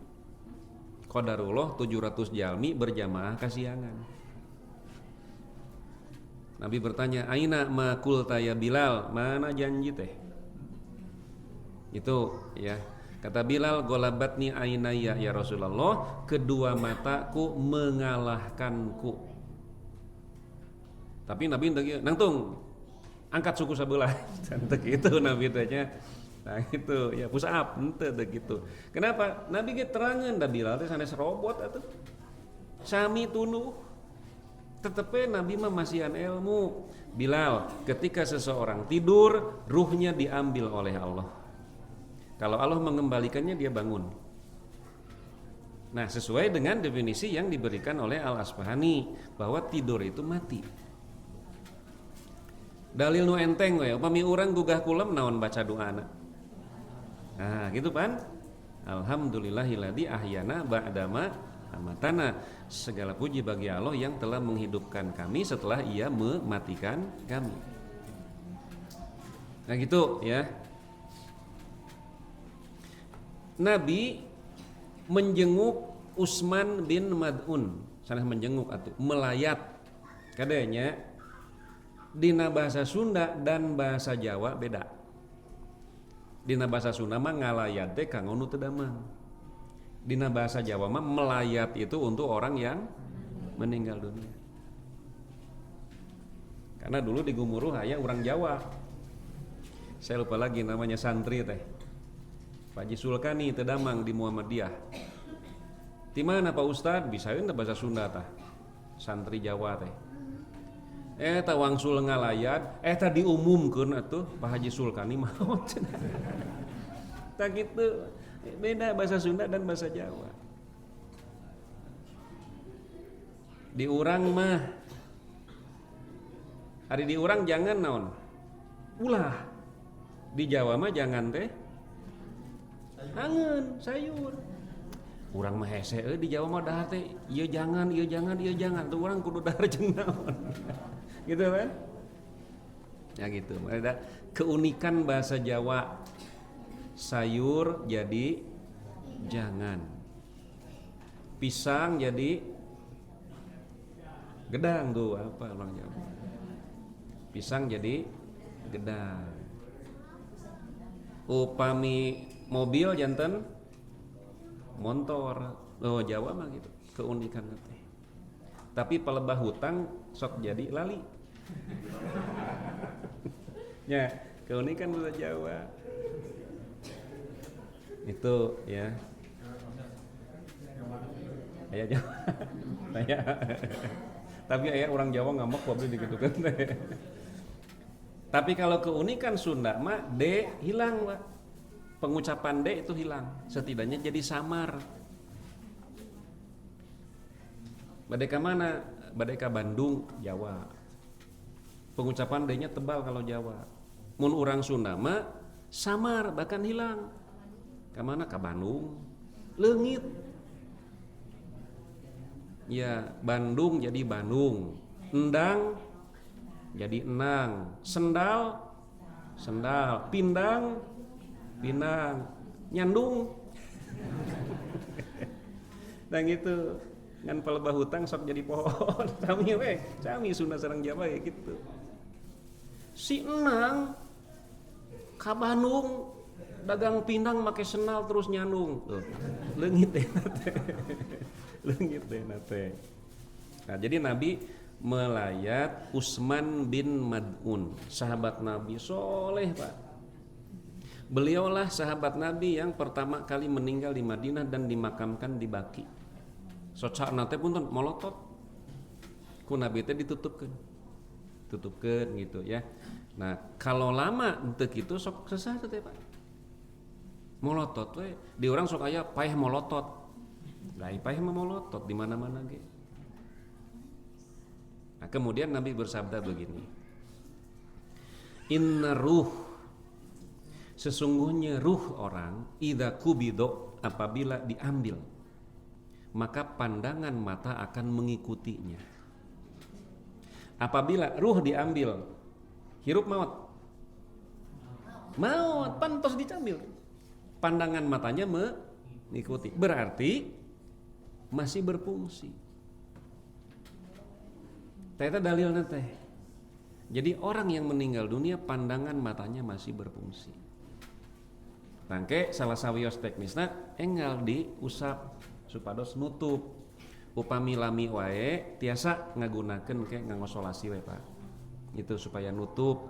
Qadarullah 700 jalmi berjamaah kasiangan. Nabi bertanya, "Aina ma qulta ya Bilal?" Mana janji teh? Itu ya. Kata Bilal, "Golabatni ainaya ya Rasulullah, kedua mataku mengalahkanku." Tapi Nabi nangtung angkat suku sebelah. Cantik itu Nabi tanya. Nah itu ya push up ente gitu. Kenapa? Nabi ge terangeun da Bilal teh sanes robot atuh. Sami tuluh. Tetepe Nabi mah masihan ilmu. Bilal, ketika seseorang tidur, ruhnya diambil oleh Allah. Kalau Allah mengembalikannya dia bangun. Nah, sesuai dengan definisi yang diberikan oleh Al-Asfahani bahwa tidur itu mati. Dalil nu enteng we, upami urang gugah kulem naon baca doana. Nah, gitu pan. Alhamdulillahilladzi ahyana ba'dama amatana. Segala puji bagi Allah yang telah menghidupkan kami setelah Ia mematikan kami. Nah, gitu ya. Nabi menjenguk Utsman bin Mad'un, sanes menjenguk atuh, melayat. Kadenya dina bahasa Sunda dan bahasa Jawa beda. Dina bahasa Sunda mah ngalayat teh kanggo nu teu damang. Dina bahasa Jawa mah melayat itu untuk orang yang meninggal dunia. Karena dulu di Gumuruh aya orang Jawa. Saya lupa lagi namanya santri teh. Pak Haji Sulkani teu damang di Muhammadiyah. Di mana Pak Ustad? Bisa teh bahasa Sunda tah. Santri Jawa teh. Eta wangsul ngalayat, eta diumumkeun atuh Pak Haji Sulkani maot cenah. Tak gitu. Beda bahasa Sunda dan bahasa Jawa. Di urang mah hari di urang jangan naon? Ulah. Di Jawa mah jangan teh angeun sayur. Urang mah hese di Jawa mah dahar teh ieu jangan tuh urang kudu dahar jeung naon. Gitu kan? Ya gitu. Ada keunikan bahasa Jawa. Sayur jadi jangan. Pisang jadi gedang tuh apa orang Jawa. Pisang jadi gedang. Upami mobil janten motor. Oh Jawa mah gitu. Keunikan teh. Tapi palebah hutang sok jadi lali. Ya, keunikan bahasa Jawa. Itu ya. Aya Jawa. Aya. Tapi aya orang Jawa ngambek goblok digitukeun teh. Tapi kalau keunikan Sunda mah D hilang, Pak. Pengucapan D itu hilang. Setidaknya jadi samar. Badeka mana? Badeka Bandung, Jawa. Pengucapan D-nya tebal kalau Jawa. Mun urang Sunda mah samar bahkan hilang. Ka mana? Ka Bandung. Leungit. Ya, Bandung jadi Bandung. Endang jadi enang. Sendal pindang nyandung. Dan gitu ngan palebah hutang sok jadi pohon. Sami Sunda sareng Jawa ya gitu. Si enang ka Bandung dagang pindang make sendal terus nyandung tuh. Leungit teh teh. Leungit teh teh. Nah, jadi Nabi melayat Utsman bin Mad'un, sahabat Nabi soleh, Pak. Beliaulah sahabat Nabi yang pertama kali meninggal di Madinah dan dimakamkan di Baqi. Socana teh punten molotot. Ku Nabi teh ditutupkeun gitu ya. Nah, kalau lama teu kitu sok sesah teh, Pak. Molotot we di urang sok aya paeh molotot. Lai paeh mah molotot di mana-mana ge. Nah, kemudian Nabi bersabda begini. Inna ruh, sesungguhnya ruh orang idza kubido, apabila diambil maka pandangan mata akan mengikutinya. Apabila ruh diambil, hirup maut pantos dicambil, pandangan matanya mengikuti, berarti masih berfungsi. Ternyata dalilnya teh. Jadi orang yang meninggal dunia pandangan matanya masih berfungsi. Tangke salah sawios teknisna enggal diusap supados nutup. Upami lami wae tiasa ngagunakeun ke nganggo solasi we, Pak. Itu supaya nutup.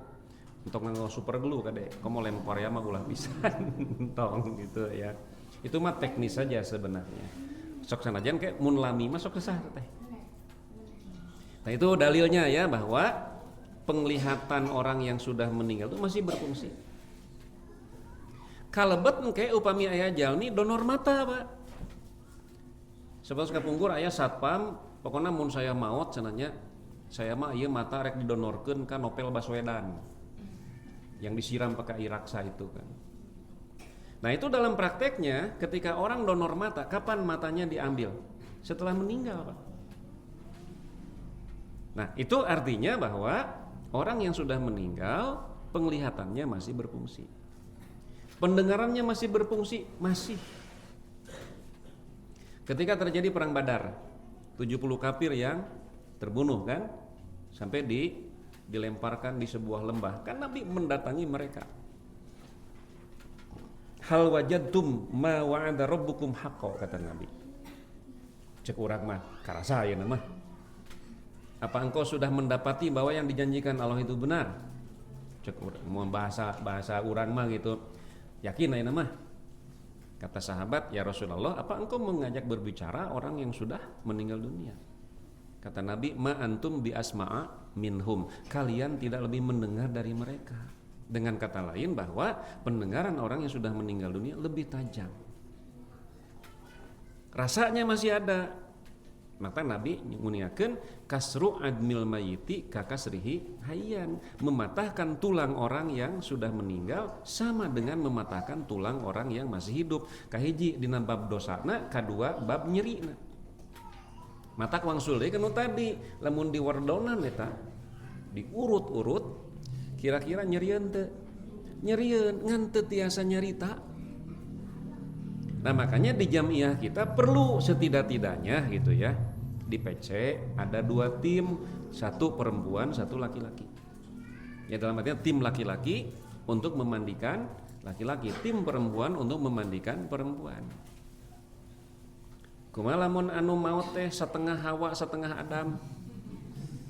Untuk nganggo super glue kade. Komo lem Korea mah ulah pisan. Tong gitu ya. Itu mah teknis saja sebenarnya. Sok sanajan ke mun lami mah sok sesah teh. Nah, itu dalilnya ya bahwa penglihatan orang yang sudah meninggal itu masih berfungsi. Kalebet engke upami aya jalmi donor mata, Pak. Sebab kapungkur aya satpam, pokoknya mun saya maot cenanya saya mah ieu mata rek didonorkeun ka Novel Baswedan. Yang disiram pakai air raksa itu kan. Nah, itu dalam prakteknya ketika orang donor mata, kapan matanya diambil? Setelah meninggal, Pak. Nah, itu artinya bahwa orang yang sudah meninggal penglihatannya masih berfungsi. Pendengarannya masih berfungsi, masih. Ketika terjadi perang Badar, 70 kafir yang terbunuh kan, sampai dilemparkan di sebuah lembah. Kan Nabi mendatangi mereka. Hal wajadtum ma wa'ada rabbukum haqqo, kata Nabi. Cek urang mah karasa ayeuna mah. Apa engkau sudah mendapati bahwa yang dijanjikan Allah itu benar? Cek urang, mau bahasa urang mah gitu. Yakin ayeuna mah. Kata sahabat, ya Rasulullah, apa engkau mengajak berbicara orang yang sudah meninggal dunia? Kata Nabi, ma antum bi asma'a minhum. Kalian tidak lebih mendengar dari mereka. Dengan kata lain bahwa pendengaran orang yang sudah meninggal dunia lebih tajam. Rasanya masih ada. Maka Nabi muniakeun kasru admil mayiti kakasrihi hayyan, mematahkan tulang orang yang sudah meninggal sama dengan mematahkan tulang orang yang masih hidup. Kahiji dina bab dosana, kadua bab nyerina. Matak wangsul deui kanu tadi, lamun diwardonan eta diurut-urut kira-kira nyerieun teu? Nyerieun ngan teu tiasa nyarita. Nah makanya di jamiah kita perlu setidak-tidaknya gitu ya, di PC ada 2 tim, 1 perempuan 1 laki-laki. Ya dalam artinya tim laki-laki untuk memandikan laki-laki, tim perempuan untuk memandikan perempuan. Kumaha lamun anu maot teh setengah Hawa setengah Adam,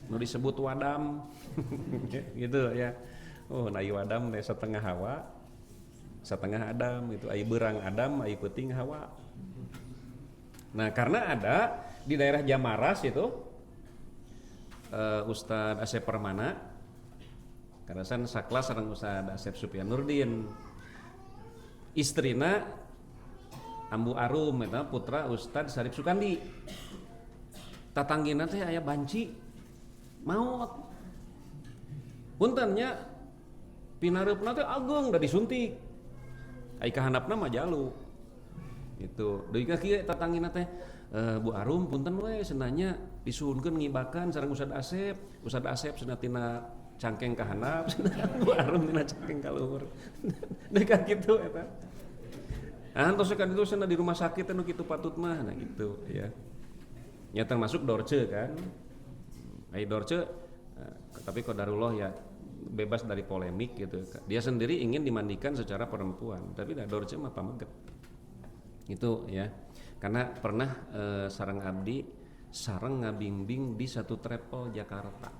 nu disebut wadam gitu ya. Oh na wadam teh setengah Hawa setengah Adam, itu ai berang Adam, ai peuting Hawa. Nah, karena ada di daerah Jamaras itu Ustadz Asep Permana, karasan saklas sareng Ustadz Asep Sufyan Nurdin. Istrina Ambu Arum eta putra Ustadz Sarip Sukandi. Tatanggina teh aya banci maot. Puntennya pinareupna teh ageung da disuntik. Ai kahandapna mah jalu. Gitu. Deui ka kieu tatanggina teh Bu Arum punten we senanya disuhunkeun ngibakan sareng Ustadz Asep. Ustadz Asep cenah tina cangkeng kahandap, Bu Arum tina cangkeng kaluhur. Dekat kitu eta. Antos kan itu cenah di rumah sakit anu kitu patut mah nah gitu ya. Nya termasuk dorce kan. Ai dorce tapi qadarullah ya bebas dari polemik gitu. Dia sendiri ingin dimandikan secara perempuan, tapi dah dorce mah pameget. Itu ya. Karena pernah sareng abdi sareng ngabimbing di satu travel Jakarta.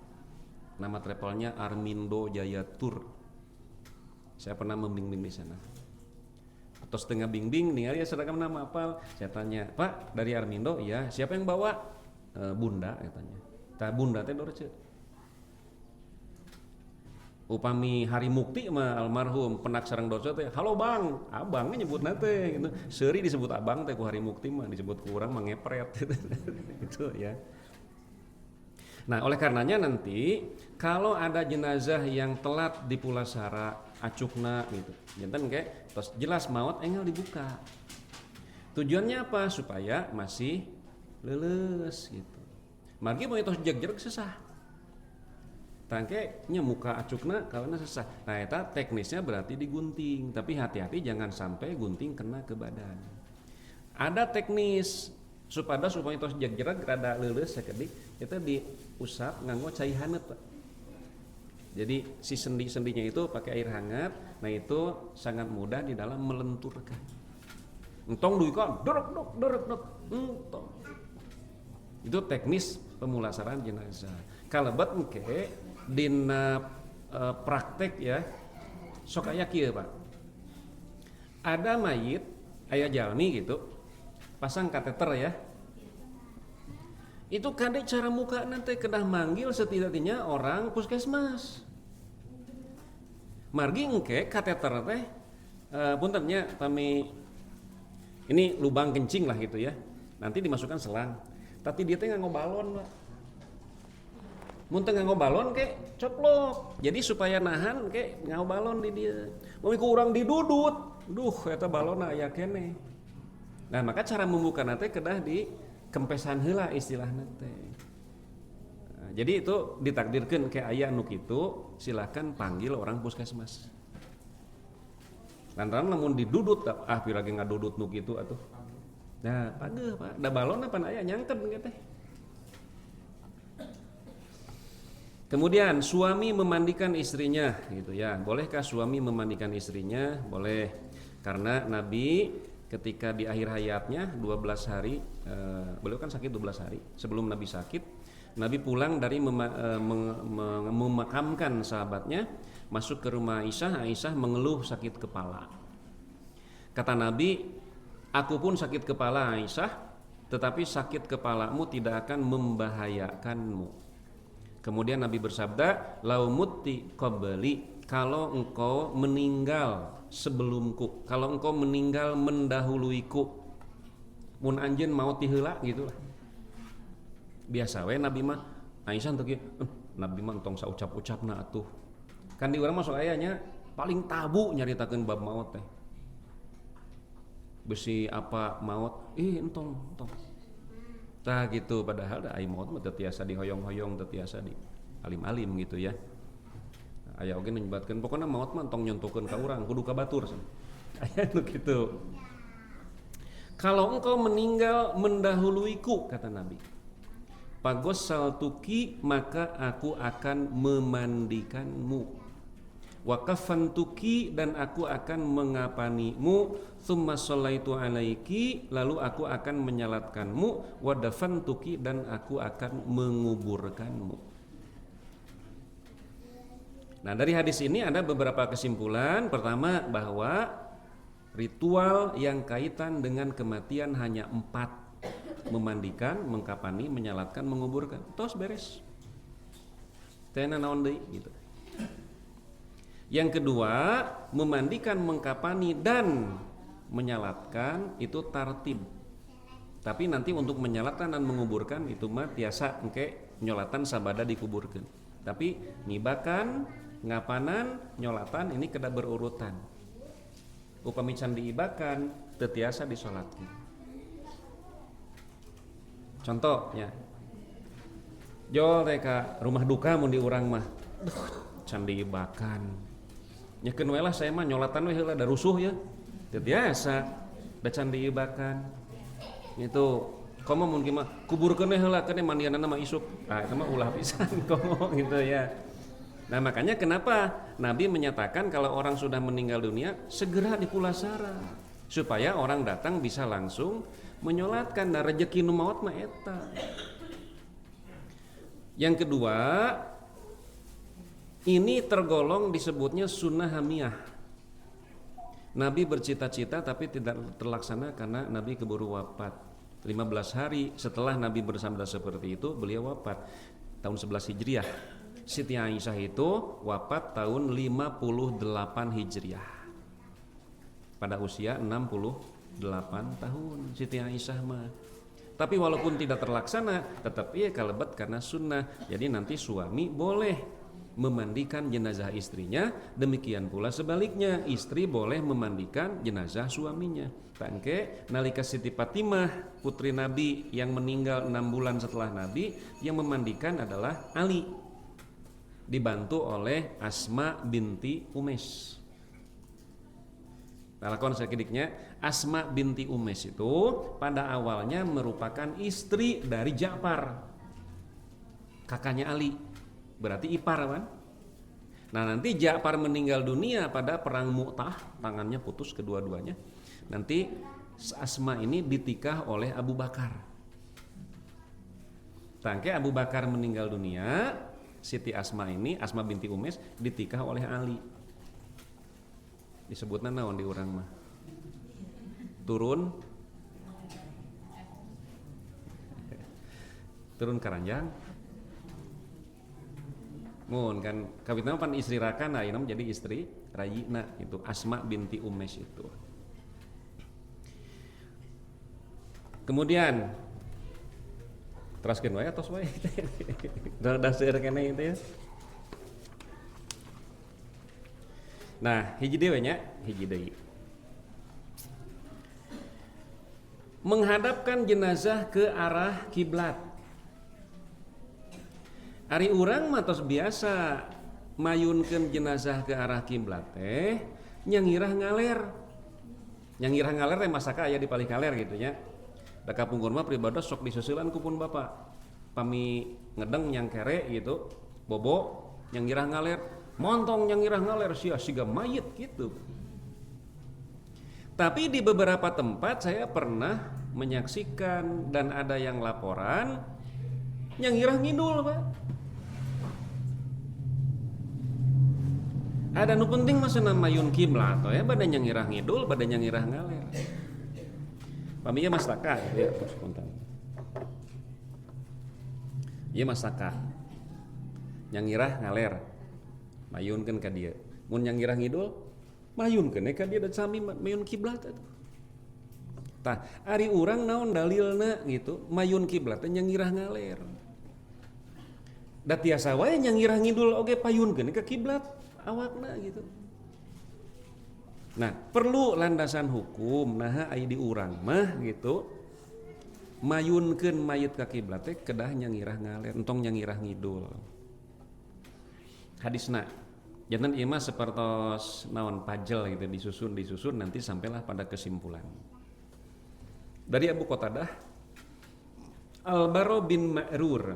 Nama travelnya Armindo Jaya Tour. Saya pernah membimbing di sana. Terus tengah bimbing nih ya seragam nama apal. Saya tanya, "Pak, dari Armindo?" "Iya." "Siapa yang bawa?" "Bunda," katanya. "Tah Bunda teh dorce." Upami Hari Mukti mah almarhum penak sareng dosa teh, "Halo Bang," abangnya nyebutna teh gitu. Seuri disebut abang teh ku Hari Mukti mah disebut ku urang mah ngepret gitu ya. Nah, oleh karenanya nanti kalau ada jenazah yang telat di pulasara acukna gitu. Janten kayak terus jelas maut engel dibuka. Tujuannya apa? Supaya masih leuleus gitu. Margi mau tos jeg-jeg sesah. Tangke nya muka acukna kawana sesah. Nah eta teknisnya berarti digunting, tapi hati-hati jangan sampai gunting kena ke badan. Ada teknis supaya tos jeg-jerak rada leuleus sakedik eta diusap nganggo cai haneut, Pak. Jadi si sendi-sendinya itu pakai air hangat, nah itu sangat mudah di dalam melenturkan. Entong duy kan derek entong. Itu teknis pemulasaran jenazah. Kalebet engke dina praktek ya sok aya kieu Pak. Ada mayit aya jalmi gitu pasang kateter ya. Itu kade cara muka nanti kedah manggil setidaknya orang puskesmas. Margi engke kateter teh puntennya kami ini lubang kencing lah gitu ya. Nanti dimasukkan selang. Tapi dia teh nganggo balon, Pak. Mun teu nganggo balon ke coplok. Jadi supaya nahan ke nganggo balon di dia. Mun ku urang didudut, duh eta balonna aya keneh. Nah, maka cara membuka teh kedah di kempesan heula istilahna teh. Nah, jadi itu ditakdirkeun ke aya anu kitu, silakan panggil orang puskesmas. Lantaran lamun didudut pirage ngadudut nu kitu atuh. Nah, pageuh Pak, da balonna pan aya nyangken ge teh. Kemudian suami memandikan istrinya gitu ya. Bolehkah suami memandikan istrinya? Boleh. Karena Nabi ketika di akhir hayatnya 12 hari beliau kan sakit 12 hari. Sebelum Nabi sakit, Nabi pulang dari memakamkan sahabatnya, masuk ke rumah Aisyah mengeluh sakit kepala. Kata Nabi, Aku pun sakit kepala Aisyah, tetapi sakit kepalamu tidak akan membahayakanmu. Kemudian Nabi bersabda, lau mutti qabli, kalau engkau meninggal sebelumku, kalau engkau meninggal mendahuluiku, mun anjeun maot ti heula gitu lah. Biasa we Nabi mah Aisyah teu Nabi mah tong saucap-ucapna atuh. Kan di urang masuk ayahnya paling tabu nyaritakeun bab maot teh. Besi apa maot, entong. Tah gitu, padahal ai maot mah teu tiasa dihoyong-hoyong, teu tiasa di alim-alim gitu ya. Aya oge nyebutkeun pokona maot mah entong nyontokeun ka urang, kudu ka batur. Aya nu kitu. Kalau engkau meninggal mendahuluiku, kata Nabi, pagossaltuki, maka aku akan memandikanmu, wakafantuki, dan aku akan mengapanimu, tsumma shallaitu alaiki, lalu aku akan menyalatkanmu, wadafantuki, dan aku akan menguburkanmu. Nah, dari hadis ini ada beberapa kesimpulan. Pertama, bahwa ritual yang kaitan dengan kematian hanya 4: memandikan, mengkapani, menyalatkan, menguburkan. Tos beres. Tena naon deui gitu. Yang kedua, memandikan, mengkapani, dan menyalatkan itu tartib. Tapi nanti untuk menyalatkan dan menguburkan itu mah tiasa engke nyolatan sabada dikuburkan. Tapi nibakan, ngapanan, nyolatan ini kada berurutan. Upami can diibakan, teu tiasa disolatkeun. Contohnya, jol teh ka rumah duka mun di urang mah, can diibakan. Nyakeun we lah saya mah nyolatan we heula da rusuh ya. Teu tiasa da can diibakan. Itu komo mun kieu mah kuburkeun we heula keun mandianana mah isuk. Ah eta mah ulah pisan komo gitu ya. Nah, makanya kenapa Nabi menyatakan kalau orang sudah meninggal dunia segera dipulasara supaya orang datang bisa langsung menyolatkan, dan rezeki nu maot mah eta. Yang kedua, ini tergolong disebutnya sunnah hamiyah. Nabi bercita-cita tapi tidak terlaksana karena Nabi keburu wafat. 15 hari setelah Nabi bersabda seperti itu, beliau wafat tahun 11 Hijriah. Siti Aisyah itu wafat tahun 58 Hijriah pada usia 68 tahun Siti Aisyah mah. Tapi walaupun tidak terlaksana, tetap ia kalebet karena sunnah. Jadi nanti suami boleh memandikan jenazah istrinya, demikian pula sebaliknya, istri boleh memandikan jenazah suaminya. Tangke nalika Siti Fatimah putri Nabi yang meninggal 6 bulan setelah Nabi, yang memandikan adalah Ali, dibantu oleh Asma binti Umais. Nah, lakon sakidiknya, Asma binti Umais itu pada awalnya merupakan istri dari Ja'far, kakaknya Ali, berarti ipar kan. Nah, nanti Ja'far meninggal dunia pada perang Mu'tah, tangannya putus kedua-duanya. Nanti Asma ini ditikah oleh Abu Bakar. Tangke Abu Bakar meninggal dunia, Siti Asma ini, Asma binti Umais, ditikah oleh Ali. Disebutna naon di urang mah? Turun karanjang. Mun kan kawitna pan istri rakana, ayeuna jadi istri rayina itu Asma binti Umais itu. Kemudian teraskeun wae atos wae. Dasar kene itu ya. Nah, hiji deui nya, hiji deui. Menghadapkan jenazah ke arah kiblat. Ari urang mah tos biasa mayunkeun jenazah ke arah kiblat teh nyangirah ngaler. Nyangirah ngaler teh masaka aya di palih kaler gitu nya. Da kapungkur mah pribados sok diseuselan ku pun bapak. Pami ngedeng nyang kere gitu, bobo nyangirah ngaler, montong nyangirah ngaler sia siga mayit gitu. Tapi di beberapa tempat saya pernah menyaksikan dan ada yang laporan nyangirah ngidul, Pak. Ada nu penting mah cenah mayun kiblat ya, bade nyangirah ngidul, bade nyangirah ngaler. Paminya mastaka ya, spontan. Ieu mastaka. Yang ngirah ngaler. Mayunkeun ka dieu. Mun yang ngirah ngidul, mayunkeun ka dieu da sami mayun kiblat atuh. Tah, ari urang naon dalilna gitu, mayun kiblat teh yang ngirah ngaler. Da tiasa wae yang ngirah ngidul oge payunkeun ka kiblat awakna gitu. Nah, perlu landasan hukum nah aya di urang mah gitu. Mayunkeun mayit ka kiblat teh kedah nyangirah ngaler, entong nyangirah ngidul. Hadisna jantan ieu mah sapertos naon pajel gitu disusun nanti sampailah pada kesimpulan. Dari Abu Qatadah, Al-Bara bin Ma'rur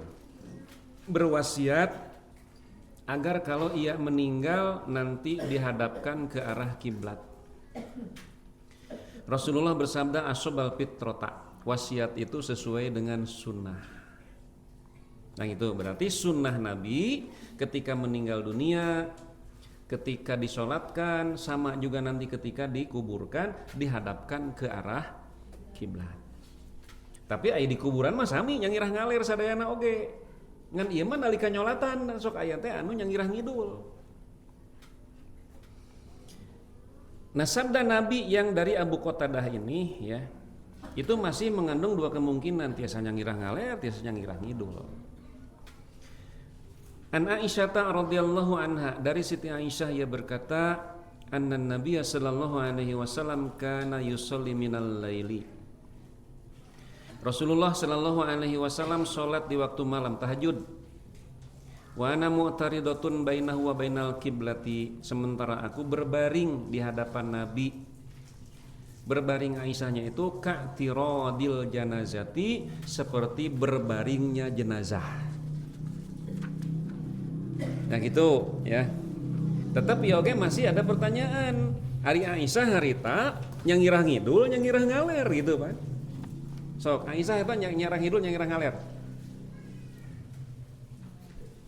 berwasiat agar kalau ia meninggal nanti dihadapkan ke arah kiblat. Rasulullah bersabda asobal fitrota, wasiat itu sesuai dengan sunnah. Nah itu berarti sunnah Nabi ketika meninggal dunia, ketika disolatkan, sama juga nanti ketika dikuburkan dihadapkan ke arah kiblat. Tapi aya di kuburan mah sami nyangirah ngaler sadayana oge. Ngan ieu mah nalika nyolatan sok aya teh anu nyangirah ngidul. Nah sabda Nabi yang dari Abu Qatadah ini ya, itu masih mengandung dua kemungkinan, tiasa nyangirah ngaler, tiasa nyangirah ngidul. An Aisyah radhiyallahu anha, dari Siti Aisyah ia berkata, anna Nabiy sallallahu alaihi wasallam kana yusolli minal laili. Rasulullah sallallahu alaihi wasallam salat di waktu malam tahajud. Wa ana mu'taridatun bainahu wa bainal kiblati, sementara aku berbaring di hadapan Nabi. Berbaring Aisyahnya itu ka'tiradil janazati, seperti berbaringnya jenazah. Nah gitu ya. Tetapi oke masih ada pertanyaan. Ari Aisyah harita yang ngirah ngidul, yang ngirah ngaler gitu Pak. Sok Aisyah eta yang nyarah ngidul, yang ngirah ngaler.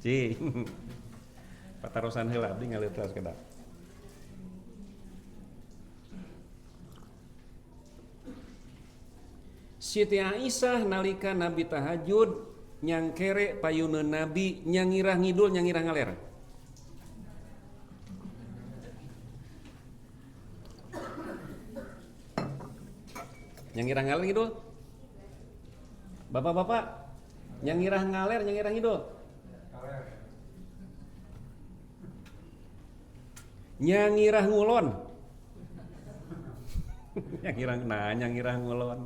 Cing. Patarosan heula abdi ngaleutas kada. Siti Aisyah nalika Nabi tahajud nyang kere payuneun Nabi nyang ngirah ngidul nyang ngirah ngaler. Nyang ngirah ngaler ngidul. Bapak-bapak, nyang ngirah ngaler nyang ngirah ngidul. Nyang ngirah ngulon. Nyang ngirah ngulon.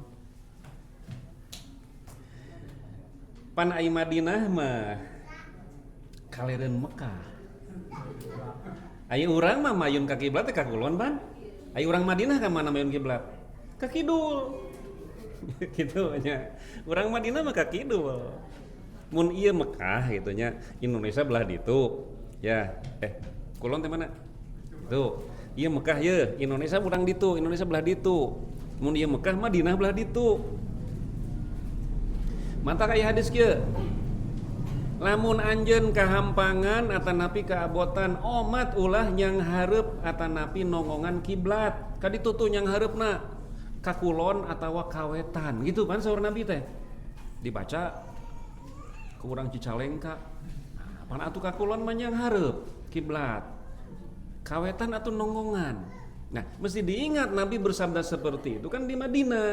Pan ai Madinah mah kalereun Mekah. Aya urang mah mayun ka kiblat teh ka kulon ban. Aya urang Madinah ka mana mayun kiblat? Ka kidul. Gitu nya. Urang Madinah mah ka kidul. Mun ieu Mekah gitu nya, Indonesia belah ditu. Ya, kulon teh mana? Tuh. Ieu Mekah ye, Indonesia urang ditu, Indonesia belah ditu. Mun ieu Mekah Madinah belah ditu. Mata kaya hadis kieu. Lamun anjeun kahampangan atanapi kaabotan omat ulah nyang hareup atanapi nongongan kiblat. Ka ditu tuh nyang hareupna ka kulon atawa kawetan gitu kan saur Nabi teh. Dibaca ku urang Cicalengka. Pan atuh ka kulon mah nyang hareup kiblat. Kawetan atau nongongan. Nah, mesti diingat Nabi bersabda seperti itu kan di Madinah.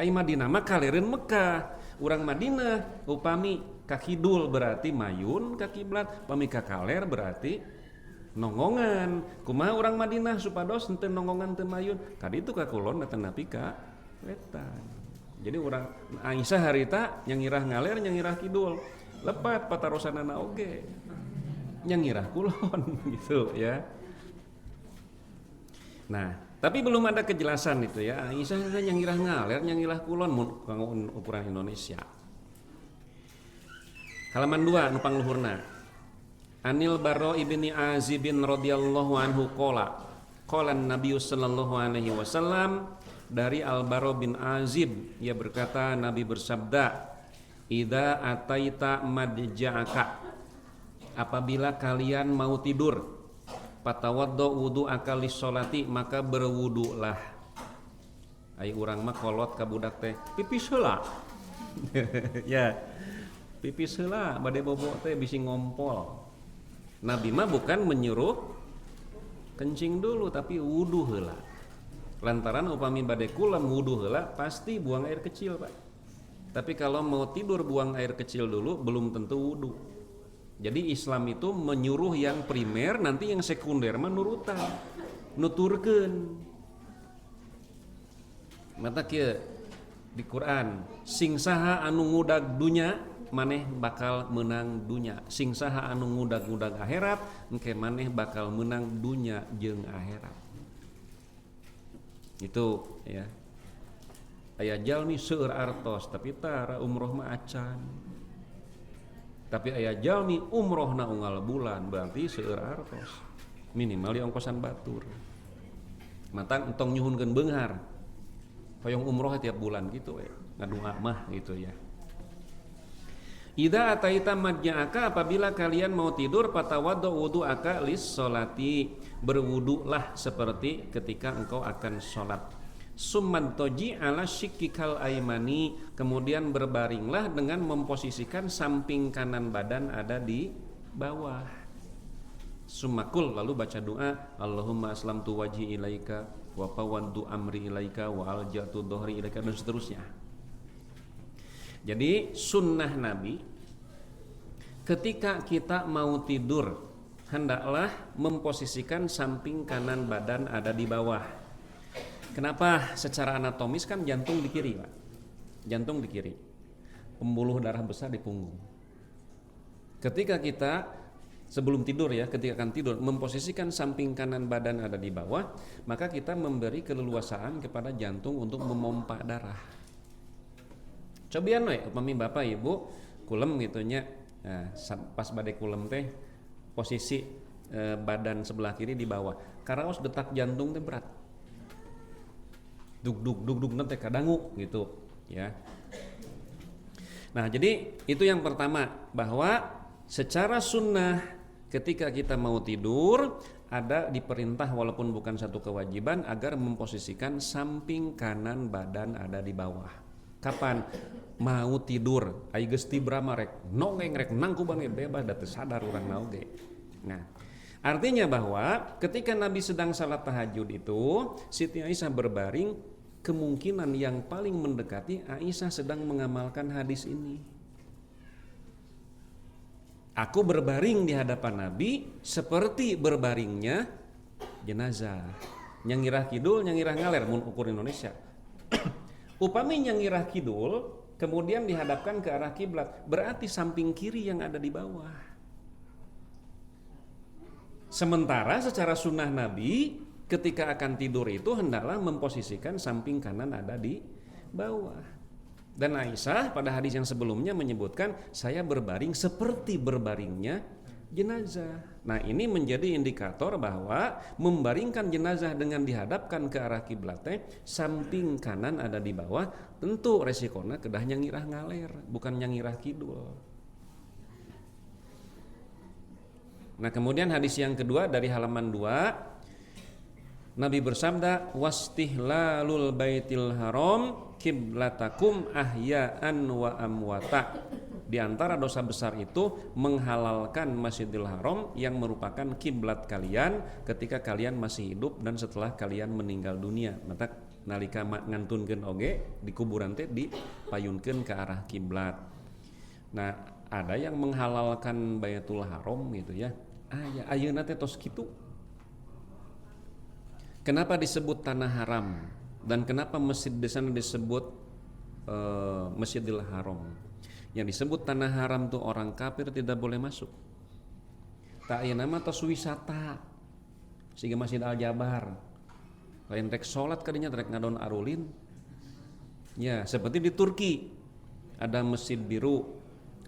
Ai Madinah mah kalereun Mekah. Urang Madinah upami ka kidul berarti mayun ka kiblat, upami ka kaler berarti nongongan. Kumaha urang Madinah supados henteu nongongan teu mayun, ka ditu ka kulon datang napi ka wetan. Jadi urang Aisyah harita yang ngirah ngaler, yang ngirah kidul. Lepat patarosanana oge. Yang ngirah kulon gitu ya. Nah, tapi belum ada kejelasan itu ya. Aisyah yang ngirah ngaler, yang ngirah kulon kanggo ukuran Indonesia. Halaman 2 nu pangluhurna. Anil Bara ibni Azib radhiyallahu anhu qala Nabi sallallahu alaihi wasallam, dari Al-Bara bin Azib ia berkata Nabi bersabda, idza ataita madja'aka, apabila kalian mau tidur, patawaddo wudu akalis sholati, maka berwudulah. Ai urang mah kolot ka budak teh pipis heula. Ya, pipis heula bade bobo teh bisi ngompol. Nabi mah bukan menyuruh kencing dulu tapi wudu heula. Lantaran upami bade kulam wudu heula pasti buang air kecil, Pak. Tapi kalau mau tidur buang air kecil dulu belum tentu wudu. Jadi Islam itu menyuruh yang primer, nanti yang sekunder mah nurutan, nuturkeun. Mata kieu di Quran, sing saha anu ngudag dunya maneh bakal menang dunya. Sing saha anu ngudag-ngudag akhirat engke maneh bakal menang dunya jeung akhirat. Itu ya. Aya jalmi seueur artos tapi tara umroh mah acan. Tapi aya jalmi umrohna unggal bulan berarti seueur artos. Minimal di ongkosan batur. Mata entong nyuhunkeun beunghar. Hoyong umroh tiap bulan gitu we. Ngadua mah gitu ya. Idza ataita madja'aka apabila kalian mau tidur patawaddu wudu'aka lis sholati, berwudulah seperti ketika engkau akan sholat. Summan toji ala syikikal aimani, kemudian berbaringlah dengan memposisikan samping kanan badan ada di bawah. Summakul, lalu baca doa, Allahumma aslamtu wajhi ilaika wa fawwadtu amri ilaika wa alja'tu dhuhri ilaika, dan seterusnya. Jadi sunnah Nabi ketika kita mau tidur hendaklah memposisikan samping kanan badan ada di bawah. Kenapa? Secara anatomis kan jantung di kiri, Pak. Jantung di kiri. Pembuluh darah besar di punggung. Ketika kita sebelum tidur ya, ketika akan tidur memposisikan samping kanan badan ada di bawah, maka kita memberi keleluasaan kepada jantung untuk memompa darah. Cobian we upami Bapak Ibu kulem gitu nya. Nah, pas badai kulem teh posisi badan sebelah kiri di bawah. Karaos detak jantung teh berat. Duk nanti kadangu gitu ya. Nah jadi itu yang pertama, bahwa secara sunnah ketika kita mau tidur ada diperintah walaupun bukan satu kewajiban agar memposisikan samping kanan badan ada di bawah. Kapan mau tidur ai geus tibrama rek nongeng rek nangku banget bebas da teu sadar urang naoge. Nah artinya bahwa ketika Nabi sedang salat tahajud itu Siti Aisyah berbaring, kemungkinan yang paling mendekati Aisyah sedang mengamalkan hadis ini. Aku berbaring di hadapan Nabi seperti berbaringnya jenazah. Nyangirah kidul, nyangirah ngaler mun ukur Indonesia. Upami nyangirah kidul kemudian dihadapkan ke arah kiblat, berarti samping kiri yang ada di bawah. Sementara secara sunnah Nabi ketika akan tidur itu hendaklah memposisikan samping kanan ada di bawah. Dan Aisyah pada hadis yang sebelumnya menyebutkan saya berbaring seperti berbaringnya jenazah. Nah ini menjadi indikator bahwa membaringkan jenazah dengan dihadapkan ke arah kiblatnya samping kanan ada di bawah, tentu resikonya kedah nyangirah ngaler bukan nyangirah kidul. Nah kemudian hadis yang kedua dari halaman 2, Nabi bersabda, wastihlalul baitil haram kiblatakum ahya'an wa amwata. Di antara dosa besar itu menghalalkan Masjidil Haram yang merupakan kiblat kalian ketika kalian masih hidup dan setelah kalian meninggal dunia. Mata nalika ngantunkeun oge di kuburan teh dipayunkeun ke arah kiblat. Nah, ada yang menghalalkan Baitul Haram gitu ya. Ayeuna teh tos kitu. Kenapa disebut tanah haram dan kenapa masjid di sana disebut Masjidil Haram? Yang disebut tanah haram tuh orang kafir tidak boleh masuk. Tak aya nama tos wisata. Siga Masjid Al Jabar. Lain rek salat kadinya rek ngadon arulin. Ya, seperti di Turki. Ada Masjid Biru.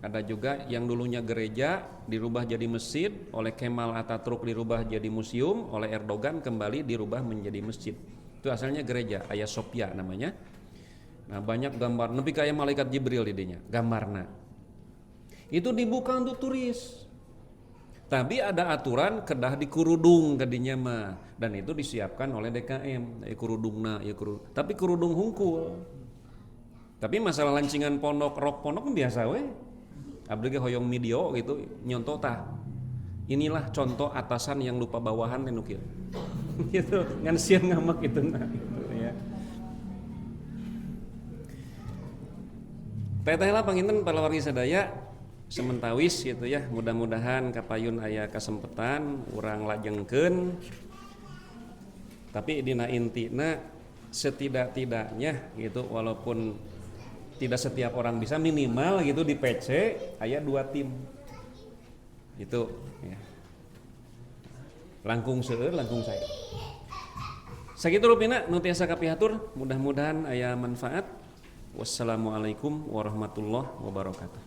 Ada juga yang dulunya gereja dirubah jadi masjid, oleh Kemal Ataturk dirubah jadi museum, oleh Erdogan kembali dirubah menjadi masjid. Itu asalnya gereja, Hagia Sophia namanya. Nah banyak gambar, nepi kayak malaikat Jibril didinya, gambarna. Itu dibuka untuk turis. Tapi ada aturan kedah di kurudung kadinya mah, dan itu disiapkan oleh DKM. Kurudungna ya tapi kurudung hungkul. Tapi masalah lancingan pondok rok pondok biasa we. Abdi ge hoyong video gitu nyonto tah. Inilah contoh atasan yang lupa bawahan teh kieu. Gitu, ngan sieun ngamak gitu nah gitu ya. Teteh lah panginten para wargi sadaya sementawis gitu ya, mudah-mudahan kapayun aya kesempatan urang lajengkeun, tapi dina intina setidak-tidaknya gitu, walaupun tidak setiap orang bisa, minimal gitu di PC aya 2 tim itu ya. Langkung seueur langkung saya sakitu rupina nu tiasa kapihatur, mudah-mudahan aya manfaat. Wassalamualaikum warahmatullahi wabarakatuh.